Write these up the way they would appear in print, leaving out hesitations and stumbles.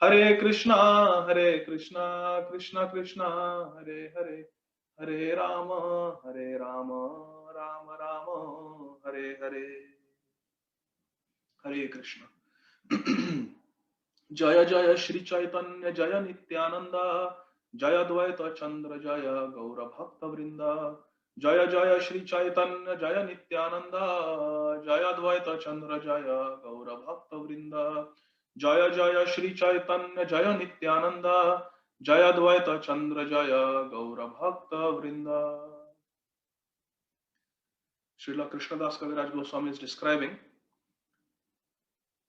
Hare Krishna, Krishna Krishna, Hare Hare, Hare Rama, Rama Rama, Hare Hare. Hare Krishna. Jaya Jaya Shri Chaitanya Jaya Nityananda, Jaya Dvaita Chandra Jaya Gaura Bhakta Vrinda. Jaya Jaya Shri Chaitanya Jaya Nityananda, Jaya Dvaita Chandra Jaya Gaura Bhakta Vrinda. Jaya Jaya Shri Chaitanya Jaya Nityananda, Jaya Dvaita Chandra Jaya Gaura Bhakta Vrinda. Srila Krishnadas Kaviraj Goswami is describing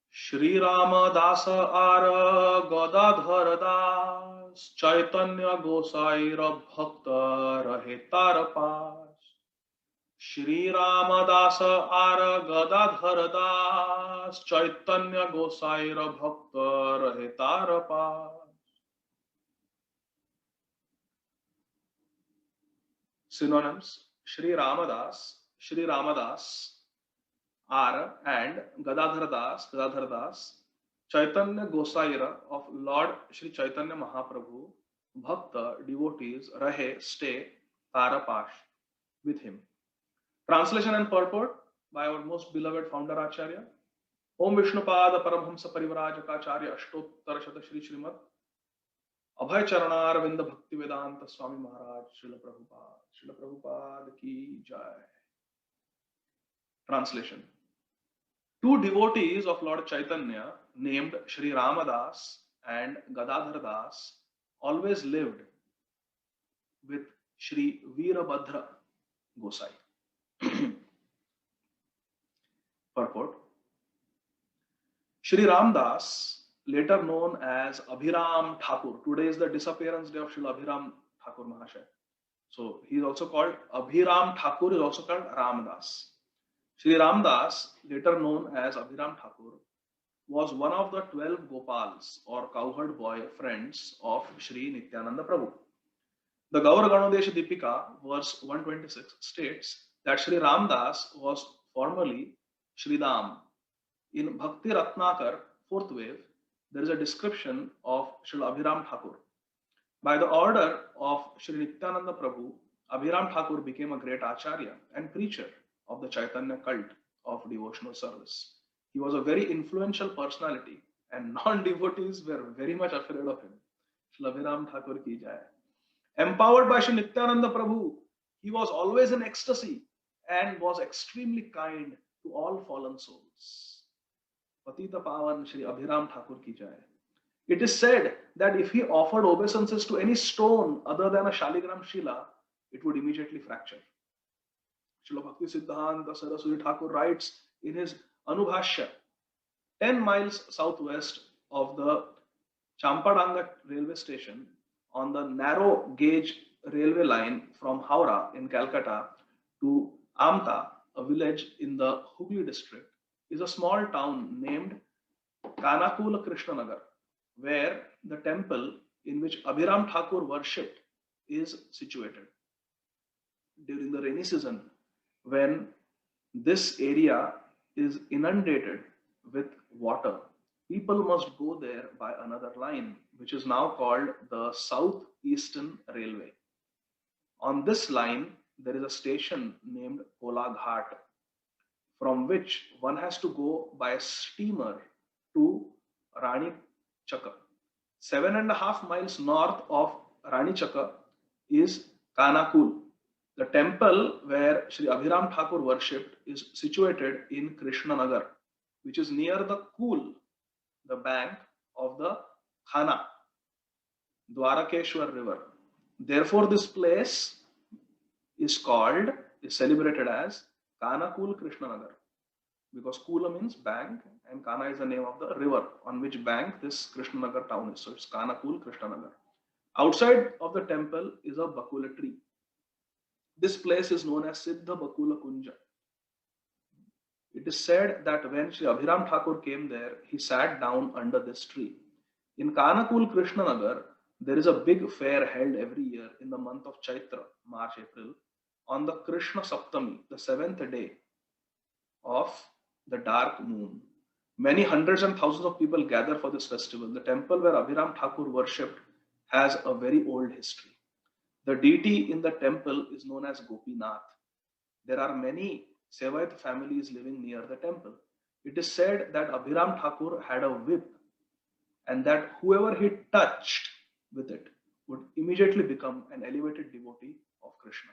Shri Rama Dasa Ara Gadadhara Das Chaitanya Gosaira Bhakta Rahetar Pas. Shri Rama Dasa Ara Gadadhara Das Chaitanya Gosaira Bhakta Rahetar Pas. Synonyms: Shri Ramadas are and Gadadhara Das, Chaitanya Gosaira of Lord Shri Chaitanya Mahaprabhu, Bhakta, devotees, Rahe, stay, Tarapash, with him. Translation and purport by our most beloved founder Acharya. Om Vishnupada Paramhamsa Parivrajaka Ashtottara Shata Shri Srimad Abhay Charanar Vinda Bhakti Vedanta Swami Maharaj Srila Prabhupada ki jai. Translation. Two devotees of Lord Chaitanya named Shri Ramadas and Gadadhara Das always lived with Shri Veerabhadra Gosai. Purport. Shri Ramdas, later known as Abhirāma Ṭhākura. Today is the disappearance day of Srila Abhirāma Ṭhākura Mahasaya. So he is also called Abhirāma Ṭhākura, is also called Ramdas. Shri Ramdas, later known as Abhirāma Ṭhākura, was one of the 12 Gopals or cowherd boy friends of Shri Nityananda Prabhu. The Gaura Ganodesha Deepika, verse 126, states that Shri Ramdas was formerly Shri Dam. In Bhakti Ratnakar, 4th wave, there is a description of Shri Abhirāma Ṭhākura. By the order of Shri Nityananda Prabhu, Abhirāma Ṭhākura became a great acharya and preacher of the Chaitanya cult of devotional service. He was a very influential personality and non-devotees were very much afraid of him. Shri Abhirāma Ṭhākura ki jai. Empowered by Shri Nityananda Prabhu, he was always in ecstasy and was extremely kind to all fallen souls. Patita Pavan Shri Abhirāma Ṭhākura ki jai. It is said that if he offered obeisances to any stone other than a Shaligram Shila, it would immediately fracture. Srila Bhakti Siddhanta Saraswati Thakur writes in his Anubhashya, 10 miles southwest of the Champadanga railway station on the narrow gauge railway line from Howrah in Calcutta to Amta, a village in the Hooghly district, is a small town named Kanakula Krishnanagar, where the temple in which Abhirāma Ṭhākura worshipped is situated. During the rainy season, when this area is inundated with water, people must go there by another line, which is now called the Southeastern Railway. On this line, there is a station named Kola Ghat, from which one has to go by a steamer to Rani Chaka. 7.5 miles north of Rani Chaka is Kanakul. The temple where Sri Abhirāma Ṭhākura worshipped is situated in Krishnanagar, which is near the Kul, the bank of the Khana, Dwarakeshwar river. Therefore, this place is celebrated as Kanakul Krishnanagar, because Kula means bank and Kana is the name of the river on which bank this Krishnanagar town is. So it's Kanakul Krishnanagar. Outside of the temple is a Bakula tree. This place is known as Siddha Bakula Kunja. It is said that when Sri Abhirāma Ṭhākura came there, he sat down under this tree. In Kanakul Krishnanagar, there is a big fair held every year in the month of Chaitra, March, April, on the Krishna Saptami, the 7th day of the dark moon. Many hundreds and thousands of people gather for this festival. The temple where Abhiram Ṭhākura worshipped has a very old history. The deity in the temple is known as Gopinath. There are many Sevayat families living near the temple. It is said that Abhiram Ṭhākura had a whip and that whoever he touched with it would immediately become an elevated devotee of Krishna.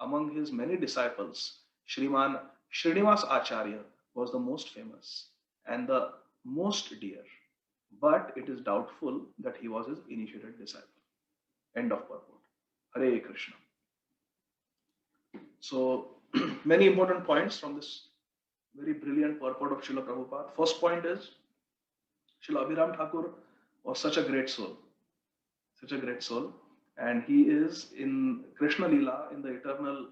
Among his many disciples, Shriman Srinivas Acharya was the most famous and the most dear, but it is doubtful that he was his initiated disciple. End of purport. Hare Krishna. So, many important points from this very brilliant purport of Srila Prabhupada. First point is, Srila Abhiram Ṭhākura was such a great soul, and he is in Krishna Leela, in the eternal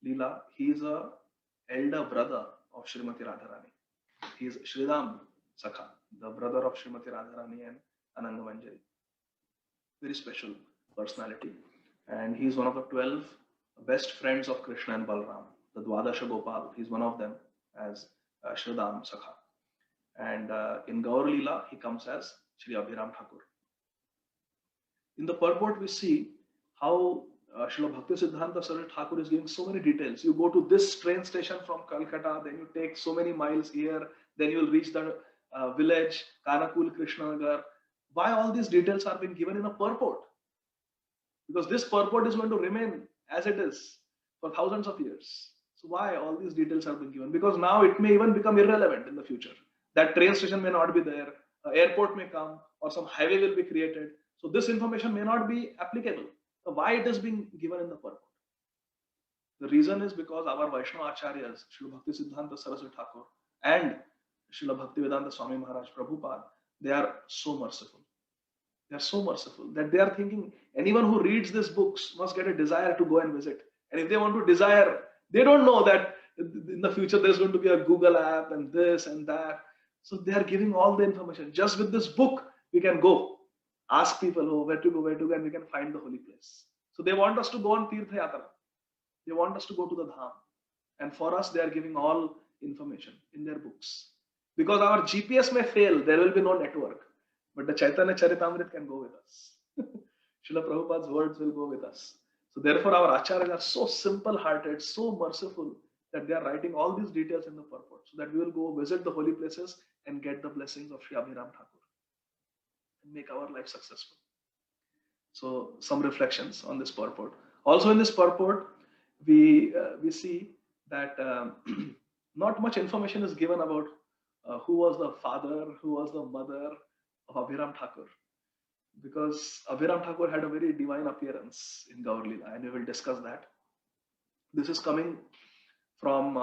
Leela, he is a elder brother of Srimati Radharani. He is Shridam Sakha, the brother of Srimati Radharani and Ananga Manjari. Very special personality, and he is one of the 12 best friends of Krishna and Balram, the Dwadasha Gopal. He is one of them as Shridam Sakha. And in Gaur Leela, he comes as Shri Abhiram Ṭhākura. In the purport, we see how Srila Bhakti Siddhanta Saraswati Thakur is giving so many details. You go to this train station from Calcutta, then you take so many miles here, then you will reach the village, Kanakul, Krishnanagar. Why all these details are being given in a purport? Because this purport is going to remain as it is for thousands of years. So why all these details are being given? Because now it may even become irrelevant in the future. That train station may not be there, airport may come, or some highway will be created. So this information may not be applicable. So why it is being given in the purport? The reason is because our Vaishnava Acharyas, Srila Bhakti Siddhanta Saraswati Thakur and Srila Bhaktivedanta Swami Maharaj Prabhupada, they are so merciful. They are so merciful that they are thinking anyone who reads these books must get a desire to go and visit. And if they want to desire, they don't know that in the future there's going to be a Google app and this and that. So they are giving all the information. Just with this book, we can go. Ask people, oh, where to go, and we can find the holy place. So they want us to go on Tirtha Yatra. They want us to go to the Dham. And for us, they are giving all information in their books. Because our GPS may fail, there will be no network. But the Chaitanya Charitamrita can go with us. Srila Prabhupada's words will go with us. So therefore, our Acharyas are so simple-hearted, so merciful, that they are writing all these details in the purport, so that we will go visit the holy places and get the blessings of Sri Abhiram Ṭhākura and make our life successful. So some reflections on this purport. Also in this purport, we see that not much information is given about who was the father, who was the mother of Abhiram Ṭhākura, because Abhiram Ṭhākura had a very divine appearance in Gaur Leela, and we will discuss that. This is coming from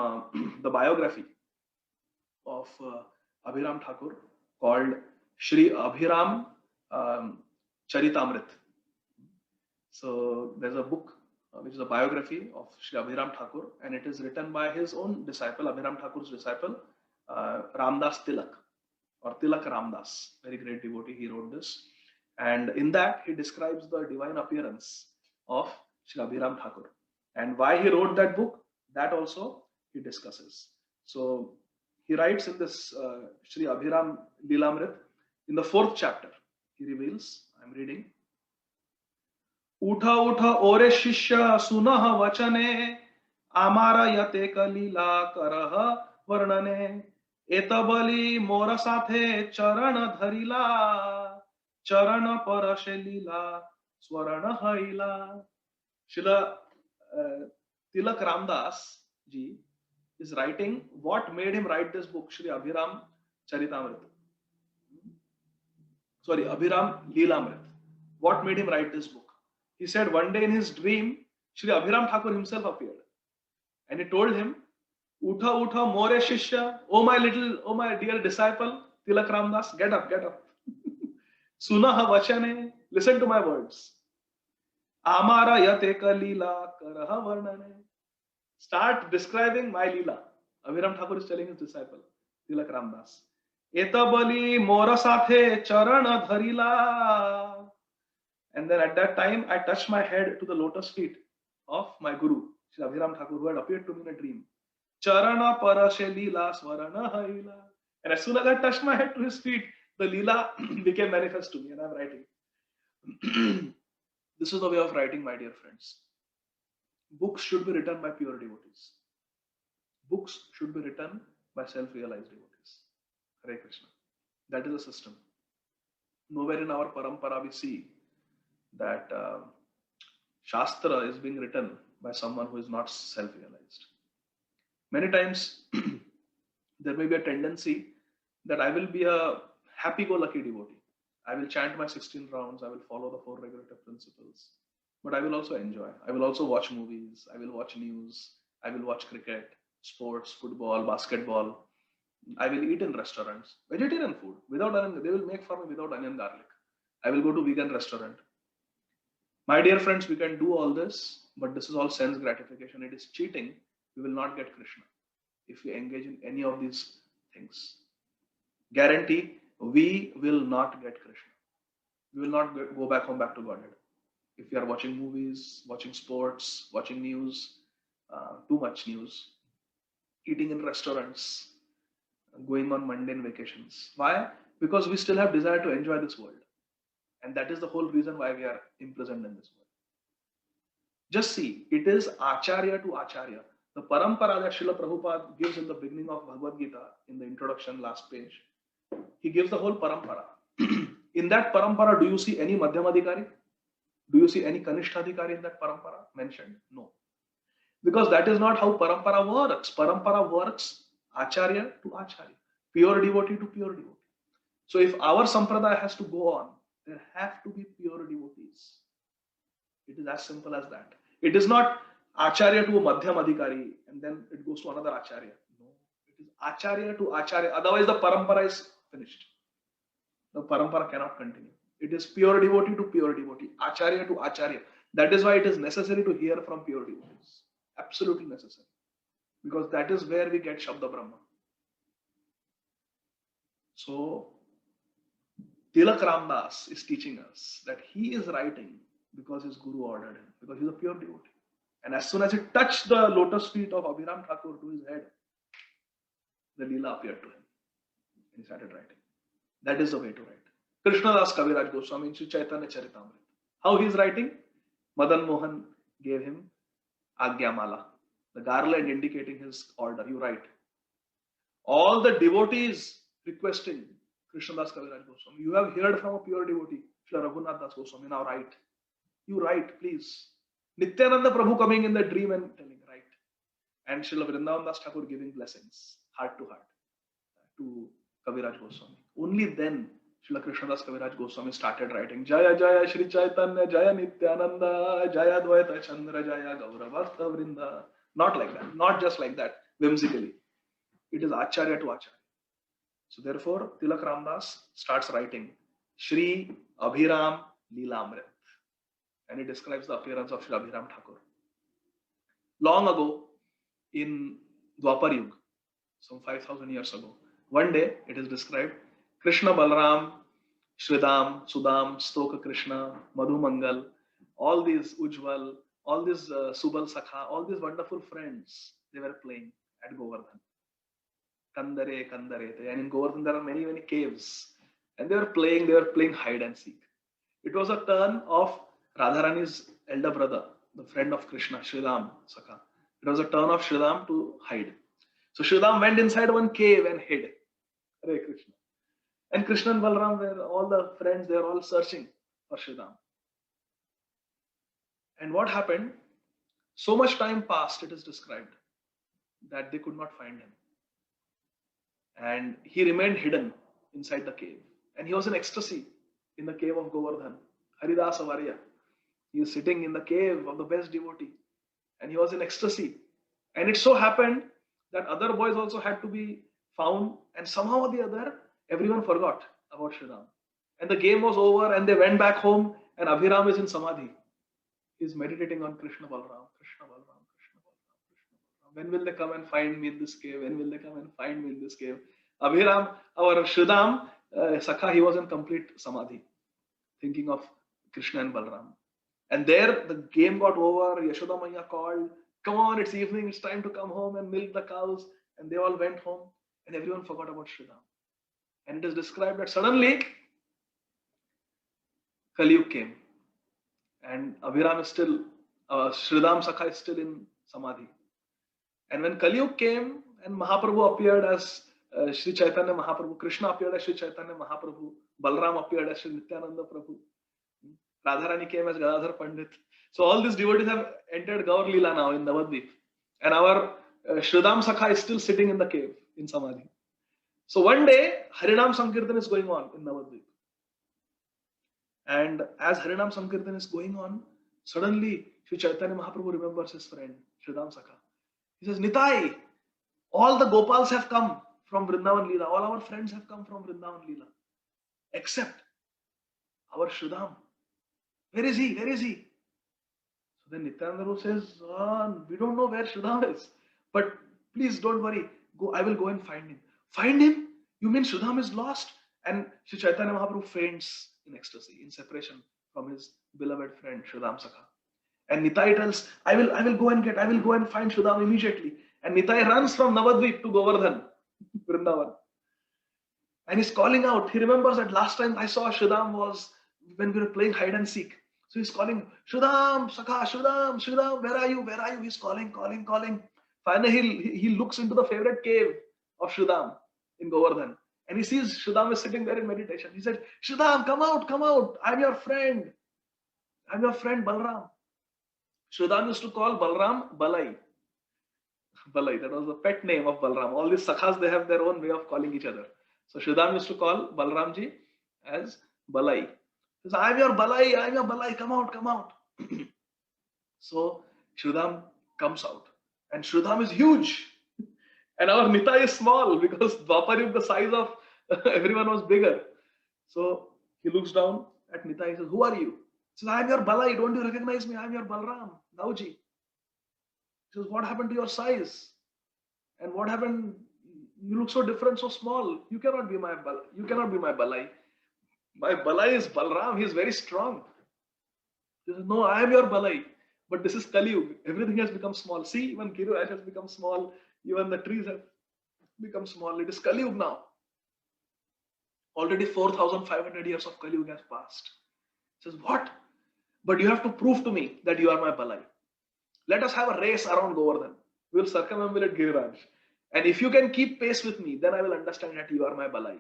the biography of Abhiram Ṭhākura called Shri Abhiram Charitamrit. So there's a book which is a biography of Shri Abhiram Ṭhākura, and it is written by his own disciple, Abhiram Ṭhākura's disciple, Ramdas Tilak, or Tilak Ramdas, very great devotee. He wrote this, and in that he describes the divine appearance of Shri Abhiram Ṭhākura, and why he wrote that book, that also he discusses. So he writes in this Shri Abhiram Leelamrit, in the 4th chapter, he reveals, I'm reading, Utha utha ore shishya sunah vachane amara yate kalila karah varnane etabali mora sathe charan dharila charan parashe lila swarana haila. Srila Tilak Ramdas ji is writing what made him write this book, Shri Abhiram Charitamrit. Sorry, Abhiram Leelamrit. What made him write this book? He said one day in his dream, Shri Abhiram Ṭhākura himself appeared, and he told him, Utha utha more shishya, oh my dear disciple, Tilak Ramdas, get up, get up. Sunaha vachane, listen to my words. Amara yate ka leela karaha varnane. Start describing my leela. Abhiram Ṭhākura is telling his disciple, Tilak Ramdas. Etabali mora sathe charana dharila. And then at that time, I touched my head to the lotus feet of my guru, Shri Abhiram Ṭhākura, who had appeared to me in a dream. Charana parashe leela swarana haila. And as soon as I touched my head to his feet, the Leela became manifest to me, and I'm writing. This is the way of writing, my dear friends. Books should be written by pure devotees. Books should be written by self-realized devotees. Hare Krishna. That is the system. Nowhere in our parampara we see that Shastra is being written by someone who is not self-realized. Many times there may be a tendency that I will be a happy-go-lucky devotee. I will chant my 16 rounds, I will follow the 4 regulative principles, but I will also enjoy. I will also watch movies, I will watch news, I will watch cricket, sports, football, basketball. I will eat in restaurants, vegetarian food, without onion. They will make for me without onion garlic. I will go to vegan restaurant. My dear friends, we can do all this, but this is all sense gratification. It is cheating. We will not get Krishna if we engage in any of these things. Guarantee, we will not get Krishna. We will not go back home, back to Godhead. If we are watching movies, watching sports, watching news, too much news, eating in restaurants, going on mundane vacations. Why? Because we still have desire to enjoy this world. And that is the whole reason why we are imprisoned in this world. Just see, it is Acharya to Acharya. The parampara that Srila Prabhupada gives in the beginning of Bhagavad Gita, in the introduction, last page, he gives the whole parampara. In that parampara, do you see any Madhyamadhikari? Do you see any Kanishtadhikari in that parampara mentioned? No. Because that is not how parampara works. Parampara works Acharya to Acharya, pure devotee to pure devotee. So if our sampradaya has to go on, there have to be pure devotees. It is as simple as that. It is not Acharya to a Madhyamadhikari and then it goes to another Acharya. No, it is Acharya to Acharya. Otherwise, the parampara is finished. The parampara cannot continue. It is pure devotee to pure devotee, Acharya to Acharya. That is why it is necessary to hear from pure devotees. Absolutely necessary. Because that is where we get Shabda Brahma. So, Tilak Ramdas is teaching us that he is writing because his Guru ordered him, because he is a pure devotee. And as soon as he touched the lotus feet of Abhirāma Ṭhākura to his head, the Leela appeared to him. And he started writing. That is the way to write. Krishnadas Kaviraj Goswami in Sri Chaitanya Charitamrita. How he is writing? Madan Mohan gave him Agyamala, the garland indicating his order. You write. All the devotees requesting Krishnadas Kaviraj Goswami. You have heard from a pure devotee, Srila Raghunath Das Goswami. Now write. You write, please. Nityananda Prabhu coming in the dream and telling, write. And Srila Vrindavan Das Thakur giving blessings, heart to heart, to Kaviraj Goswami. Only then Srila Krishnadas Kaviraj Goswami started writing Jaya Jaya Shri Chaitanya Jaya Nityananda Jaya Dvaita Chandra Jaya Gauravastha Vrinda. Not like that. Not just like that, whimsically. It is Acharya to Acharya. So therefore, Tilak Ramdas starts writing Shri Abhirāma Leelamrit. And he describes the appearance of Sri Abhirāma Ṭhākura. Long ago, in Dwapar Yuga, some 5,000 years ago, one day it is described Krishna Balram, Shridam, Sudam, Stoka Krishna, Madhu Mangal, all these Ujjwal, all these Subal Sakha, all these wonderful friends, they were playing at Govardhan. Kandare, Kandare. And in Govardhan there are many, many caves. And they were playing hide and seek. It was a turn of Radharani's elder brother, the friend of Krishna, Shridam Sakha. It was a turn of Shridam to hide. So Shridam went inside one cave and hid. Hare Krishna. And Krishna and Balram were all the friends, they were all searching for Shridam. And what happened? So much time passed, it is described, that they could not find him. And he remained hidden inside the cave. And he was in ecstasy in the cave of Govardhan. Haridasa Varya. He is sitting in the cave of the best devotee. And he was in ecstasy. And it so happened that other boys also had to be found. And somehow or the other, everyone forgot about Shridam. And the game was over and they went back home and Abhirāma is in Samadhi. He is meditating on Krishna Balram, Krishna Balram, Krishna Balram, Krishna Balram. When will they come and find me in this cave? When will they come and find me in this cave? Abhirāma, our Shridam, Sakha, he was in complete Samadhi, thinking of Krishna and Balram. And there the game got over. Yashoda Maya called, come on, it's evening, it's time to come home and milk the cows. And they all went home and everyone forgot about Shridam. And it is described that suddenly Kali came, and Abhirāma is still, Sridham Sakha is still in Samadhi. And when Kali came and Mahaprabhu appeared as Sri Chaitanya Mahaprabhu, Krishna appeared as Sri Chaitanya Mahaprabhu, Balram appeared as Sri Nityananda Prabhu, Radharani came as Gadadhar Pandit. So all these devotees have entered Gaur Leela now in Navadvip. And our Sridham Sakha is still sitting in the cave in Samadhi. So one day, Harinam Sankirtan is going on in Navadvip. And as Harinam Sankirtan is going on, suddenly Sri Chaitanya Mahaprabhu remembers his friend, Sridham Sakha. He says, Nitai, all the Gopals have come from Vrindavan Leela. All our friends have come from Vrindavan Leela. Except our Sridham. Where is he? Where is he? So then Nityananda says, we don't know where Sridham is. But please don't worry. I will go and find him. Find him? You mean Sridham is lost? And Sri Chaitanya Mahaprabhu faints in ecstasy, in separation from his beloved friend Sridham Sakha. And Nitai tells, I will go and find Sridham immediately. And Nitai runs from Navadvip to Govardhan, Vrindavan. And he's calling out. He remembers that last time I saw Sridham was when we were playing hide and seek. So he's calling, Sridham, Sakha, Sridham, where are you? Where are you? He's calling. Finally, he looks into the favorite cave of Sridham in Govardhan. And he sees Sridham is sitting there in meditation. He said, Sridham, come out. I'm your friend. Balram. Sridham used to call Balram Balai. Balai, that was the pet name of Balram. All these Sakhas, they have their own way of calling each other. So Sridham used to call Balramji as Balai. He says, I'm your Balai, come out. So Sridham comes out. And Sridham is huge. And our Nitai is small because Dwapar is the size of everyone was bigger. So he looks down at Nitai. He says, who are you? He says, I'm your Balai. Don't you recognize me? I'm your Balram, Nauji. He says, what happened to your size? And what happened? You look so different, so small. You cannot be my Balai. My Balai is Balram. He is very strong. He says, no, I am your Balai. But this is Kali Yuga. Everything has become small. See, even Giriraj has become small. Even the trees have become small. It is Kali Yuga now. Already 4,500 years of Kali Yuga has passed. He says, what? But you have to prove to me that you are my Balai. Let us have a race around Govardhan. We will circumambulate Giriraj. And if you can keep pace with me, then I will understand that you are my Balai.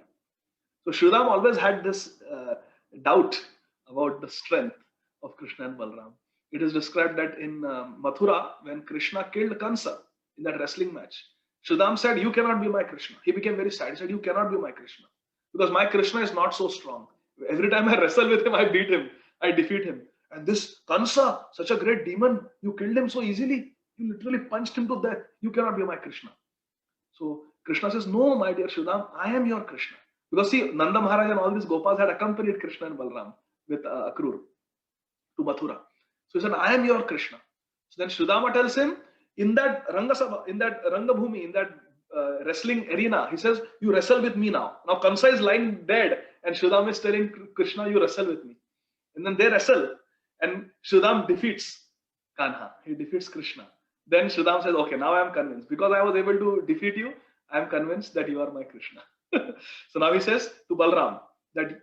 So Sridham always had this doubt about the strength of Krishna and Balram. It is described that in Mathura, when Krishna killed Kansa in that wrestling match, Sridham said, you cannot be my Krishna. He became very sad. He said, you cannot be my Krishna. Because my Krishna is not so strong. Every time I wrestle with him, I beat him. I defeat him. And this Kansa, such a great demon, you killed him so easily. You literally punched him to death. You cannot be my Krishna. So Krishna says, no, my dear Sridham, I am your Krishna. Because see, Nanda Maharaj and all these Gopals had accompanied Krishna and Balram with Akrur to Mathura. So he said, I am your Krishna. So then Sridhama tells him, in that Rangasabha, in that Rangabhumi, in that wrestling arena, he says, you wrestle with me now. Now Kansa is lying dead and Sridhama is telling Krishna, you wrestle with me. And then they wrestle and Sridham defeats Kanha. He defeats Krishna. Then Sridham says, okay, now I am convinced. Because I was able to defeat you, I am convinced that you are my Krishna. So now he says to Balram that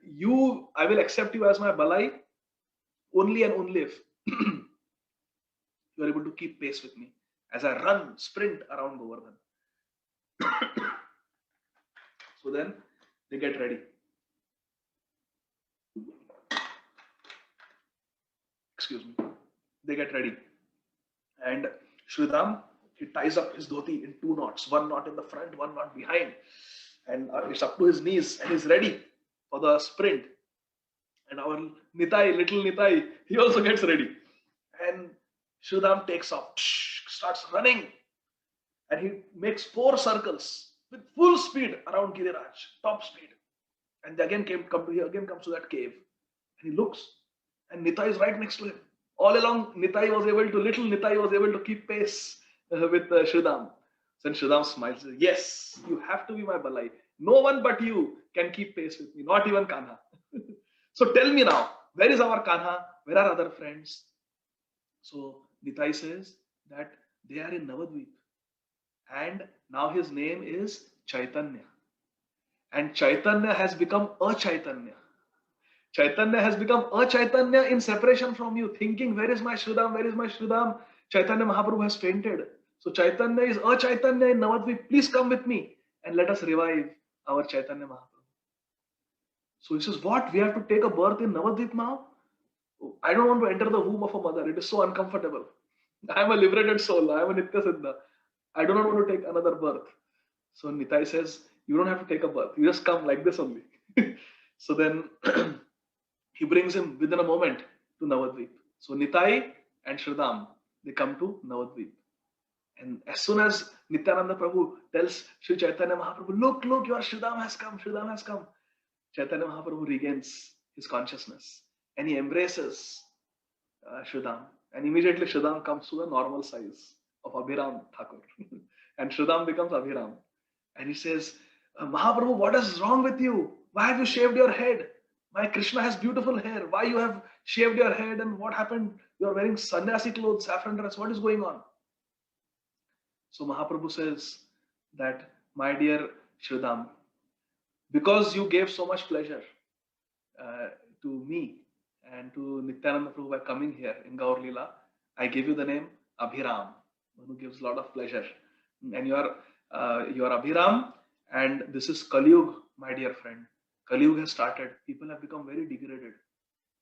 I will accept you as my Balai only and only if you are able to keep pace with me as I sprint around Govardhan. So then they get ready. Excuse me. They get ready. And Sridham, he ties up his dhoti in 2 knots. 1 knot in the front, 1 knot behind. And it's up to his knees and he's ready for the sprint. And our Nitai, little Nitai, he also gets ready. And Sridham takes off, starts running. And he makes 4 circles with full speed around Giriraj, top speed. And he again comes to that cave. And he looks, and Nitai is right next to him. All along, little Nitai was able to keep pace with Sridham. Then Sridham smiles, says, yes, you have to be my Balai. No one but you can keep pace with me, not even Kanha. So tell me now, where is our Kanha? Where are other friends? So Nitai says that they are in Navadvip. And now his name is Chaitanya. And Chaitanya has become a Chaitanya. Chaitanya has become a Chaitanya in separation from you, thinking, where is my Sridham? Where is my Sridham? Chaitanya Mahaprabhu has fainted. So Chaitanya is a Chaitanya in Navadvip. Please come with me and let us revive our Chaitanya Mahaprabhu. So he says, what? We have to take a birth in Navadvip now? I don't want to enter the womb of a mother. It is so uncomfortable. I am a liberated soul. I am a Nitya Siddha. I do not want to take another birth. So Nitai says, you don't have to take a birth. You just come like this only. So then he brings him within a moment to Navadvip. So Nitai and Shridham, they come to Navadvip. And as soon as Nityananda Prabhu tells Sri Chaitanya Mahaprabhu, look, your Shridham has come, Shridham has come. Chaitanya Mahaprabhu regains his consciousness and he embraces Shridham. And immediately Shridham comes to the normal size of Abhirāma Ṭhākura. And Shridham becomes Abhirāma. And he says, Mahaprabhu, what is wrong with you? Why have you shaved your head? My Krishna has beautiful hair. Why you have shaved your head and what happened? You are wearing sannyasi clothes, saffron dress. What is going on? So Mahaprabhu says that, my dear Shridham, because you gave so much pleasure to me and to Nityananda Prabhu by coming here in Gaur Leela, I give you the name Abhirāma, one who gives a lot of pleasure. And you are Abhirāma, and this is Kali Yuga, my dear friend. Kali Yuga has started. People have become very degraded.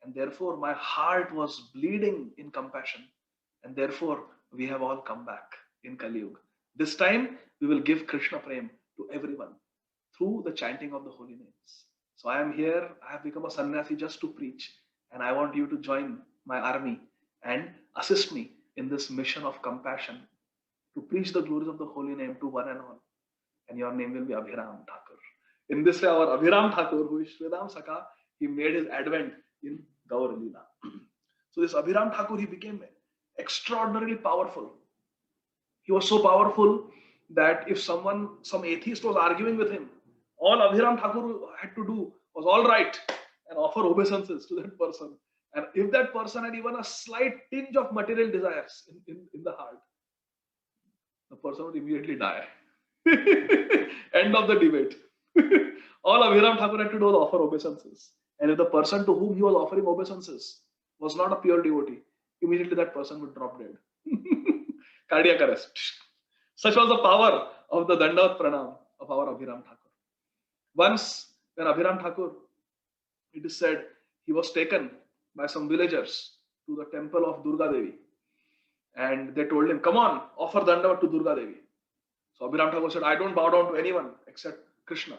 And therefore, my heart was bleeding in compassion. And therefore, we have all come back in Kali Yuga. This time, we will give Krishna Prem to everyone through the chanting of the holy names. So I am here. I have become a sannyasi just to preach. And I want you to join my army and assist me in this mission of compassion to preach the glories of the holy name to one and all. And your name will be Abhirāma Ṭhākura. In this way, our Abhirāma Ṭhākura, who is Shridham Sakha, he made his advent in Gaur Leela. So this Abhirāma Ṭhākura, he became extraordinarily powerful. He was so powerful that if some atheist was arguing with him, all Abhirāma Ṭhākura had to do was all right and offer obeisances to that person. And if that person had even a slight tinge of material desires in the heart, the person would immediately die. End of the debate. All Abhirāma Ṭhākura had to do was offer obeisances. And if the person to whom he was offering obeisances was not a pure devotee, immediately that person would drop dead. Cardiac arrest. Such was the power of the Dandavat Pranam of our Abhirāma Ṭhākura. Once, when Abhirāma Ṭhākura, it is said, he was taken by some villagers to the temple of Durga Devi. And they told him, come on, offer Dandavat to Durga Devi. So Abhirāma Ṭhākura said, I don't bow down to anyone except Krishna.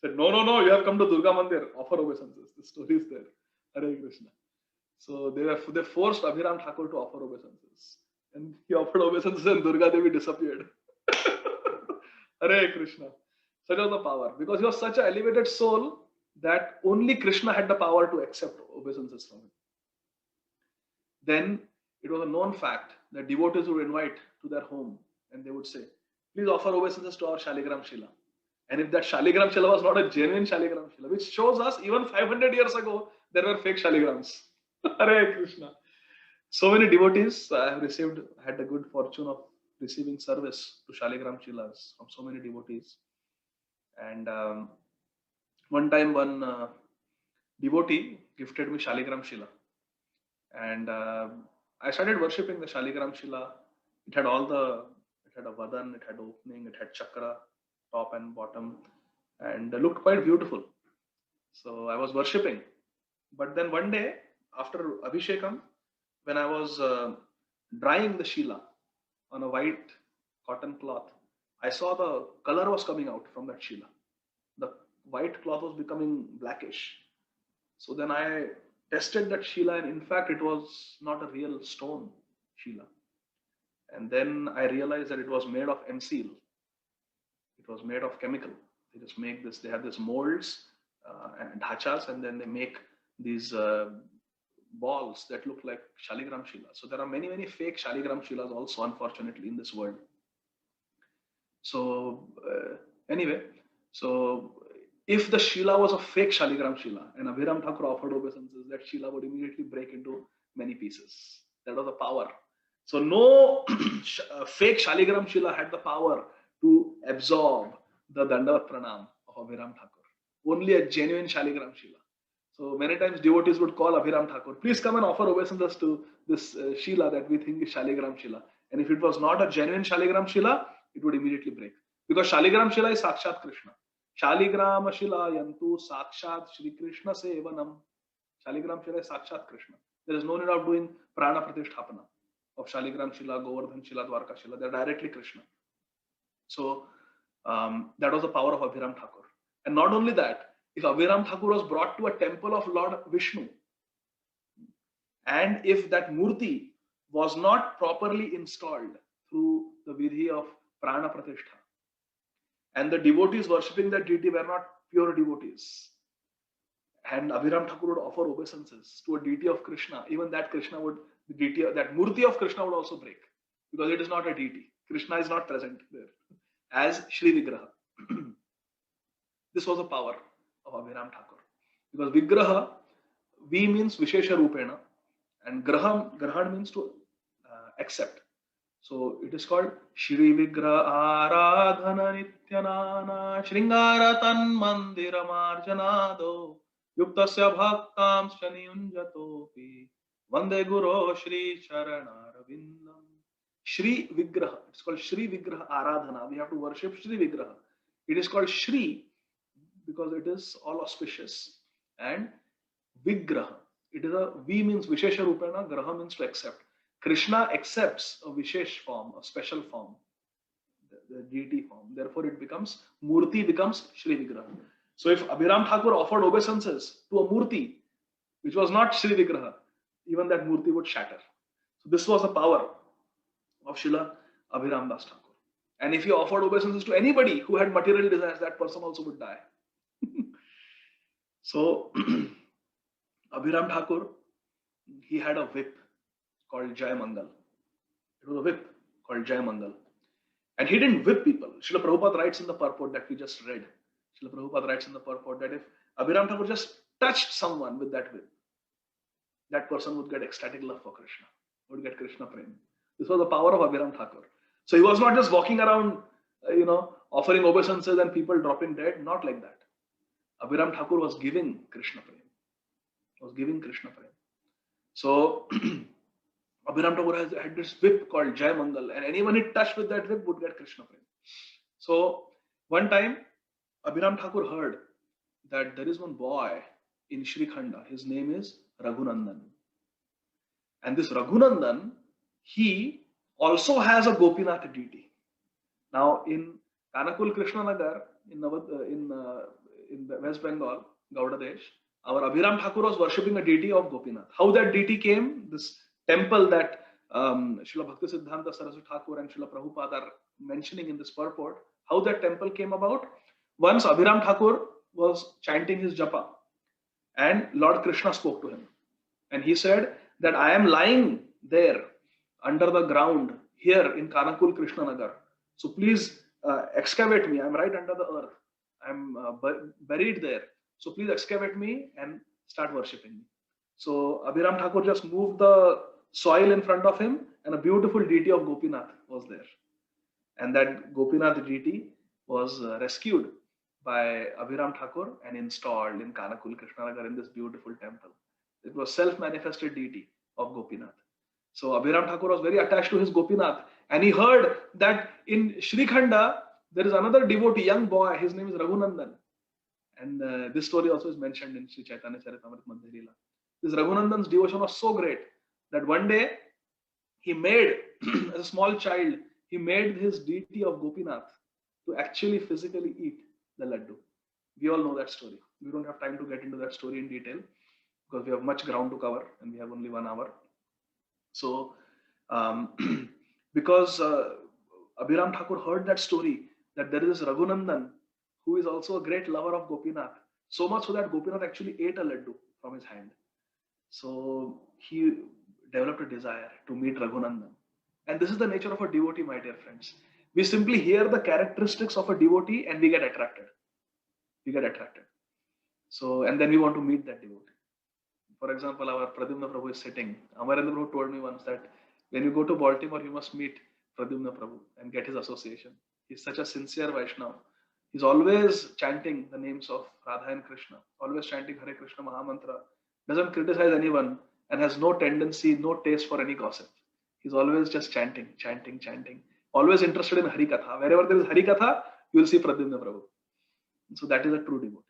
Said, no, you have come to Durga Mandir, offer obeisances. The story is there. Hare Krishna. So they forced Abhirāma Ṭhākura to offer obeisances. And he offered obeisances and Durga Devi disappeared. Hare Krishna. Such was the power. Because he was such an elevated soul that only Krishna had the power to accept obeisances from him. Then it was a known fact that devotees would invite to their home and they would say, please offer obeisances to our Shaligram Shila. And if that Shaligram Shila was not a genuine Shaligram Shila, which shows us even 500 years ago, there were fake Shaligrams. Hare Krishna. So many devotees I have had the good fortune of receiving service to Shaligram Shilas from so many devotees. And one time, one devotee gifted me Shaligram Shila. And I started worshipping the Shaligram Shila. It had a vadan, it had opening, it had chakra, top and bottom, and looked quite beautiful. So I was worshipping. But then one day, after Abhishekam, when I was drying the Shila on a white cotton cloth, I saw the color was coming out from that Shila. The white cloth was becoming blackish. So then I tested that Shila, and in fact, it was not a real stone Shila. And then I realized that it was made of M-seal. It was made of chemical. They just make this, they have these molds and dhachas, and then they make these balls that look like Shaligram Shila. So there are many, many fake Shaligram Shilas also, unfortunately, in this world. So anyway, so if the Shila was a fake Shaligram Shila and Abhirāma Ṭhākura offered obeisances, that Shila would immediately break into many pieces. That was the power. So no fake Shaligram Shila had the power to absorb the Dandavat Pranam of Abhiram Thakur. Only a genuine Shaligram Shila. So many times devotees would call Abhiram Thakur, please come and offer obeisances to this Shila that we think is Shaligram Shila. And if it was not a genuine Shaligram Shila, it would immediately break. Because Shaligram Shila is Sakshat Krishna. Shaligram Shila Yantu Sakshat Shri Krishna Sevanam. Shaligram Shila is Sakshat Krishna. There is no need of doing Prana Pratisthapana of Shaligram Shila, Govardhan Shila, Dwarka Shila. They are directly Krishna. So that was the power of Abhiram Thakur. And not only that, if Abhiram Thakur was brought to a temple of Lord Vishnu, and if that murti was not properly installed through the vidhi of Prana Pratishtha, and the devotees worshipping that deity were not pure devotees, and Abhiram Thakur would offer obeisances to a deity of Krishna, even that Krishna would, the deity, that murti of Krishna would also break, because it is not a deity. Krishna is not present there as Shri Vigraha. This was the power of Abhiram Thakur. Because Vigraha, V means Vishesha Rupena, and Grahan means to accept. So it is called Shri Vigraha Aradhana Nityanana Shringara Tan Mandira Marjanado Yuktasya Bhaktam Shaniyunjatopi Vande Guru Shri Charanarvindam. Shri Vigraha. It's called Shri Vigraha Aradhana. We have to worship Shri Vigraha. It is called Shri because it is all auspicious. And Vigraha. It is a V means Vishesha Rupena, Graha means to accept. Krishna accepts a Vishesh form, a special form, the deity form. Therefore, it becomes, Murti becomes Shri Vigraha. So if Abhiram Thakur offered obeisances to a Murti, which was not Shri Vigraha, even that Murti would shatter. So this was the power of Srila Abhiram Das Thakur. And if he offered obeisances to anybody who had material desires, that person also would die. So Abhiram Thakur, he had a whip called Jai Mangal. It was a whip called Jai Mangal. And he didn't whip people. Srila Prabhupada writes in the purport that we just read. Srila Prabhupada writes in the purport that if Abhiram Thakur just touched someone with that whip, that person would get ecstatic love for Krishna, would get Krishna prem. This was the power of Abhiram Thakur. So he was not just walking around, offering obeisances and people dropping dead. Not like that. Abhiram Thakur was giving Krishna prem. So Abhiram Thakur had this whip called Jai Mangal, and anyone he touched with that whip would get Krishna prem. So one time, Abhiram Thakur heard that there is one boy in Sri Khanda. His name is Raghunandan. And this Raghunandan, he also has a Gopinath deity. Now in Kanakul Krishnanagar, in West Bengal, Gauda Desh, our Abhiram Thakur was worshipping a deity of Gopinath. How that deity came, this temple that Srila Bhaktisiddhanta Saraswati Thakur and Srila Prabhupada are mentioning in this purport, how that temple came about. Once Abhiram Thakur was chanting his japa and Lord Krishna spoke to him. And he said that I am lying there under the ground here in Kanakul Krishnanagar. So please excavate me. I am right under the earth. I am buried there. So please excavate me and start worshipping me. So Abhiram Thakur just moved the soil in front of him and a beautiful deity of Gopinath was there. And that Gopinath deity was rescued by Abhiram Thakur and installed in Kanakul Krishnanagar in this beautiful temple. It was self-manifested deity of Gopinath. So Abhiram Thakur was very attached to his Gopinath, and he heard that in Sri Khanda there is another devotee, young boy, his name is Raghunandan. And this story also is mentioned in Sri Chaitanya Charitamrita Madhya Leela. This Raghunandan's devotion was so great that one day he made, as a small child, he made his deity of Gopinath to actually physically eat the laddu. We all know that story. We don't have time to get into that story in detail because we have much ground to cover and we have only 1 hour. So, because Abhiram Thakur heard that story, that there is this Raghunandan who is also a great lover of Gopinath, so much so that Gopinath actually ate a laddu from his hand. So he developed a desire to meet Raghunandan. And this is the nature of a devotee, my dear friends. We simply hear the characteristics of a devotee and we get attracted. So, and then we want to meet that devotee. For example, our Pradyumna Prabhu is sitting. Amarendra Prabhu told me once that when you go to Baltimore, you must meet Pradyumna Prabhu and get his association. He's such a sincere Vaishnava. He's always chanting the names of Radha and Krishna, always chanting Hare Krishna Mahamantra, doesn't criticize anyone, and has no tendency, no taste for any gossip. He's always just chanting, chanting, chanting, always interested in Hari Katha. Wherever there is Hari Katha, you will see Pradyumna Prabhu. So that is a true devotee.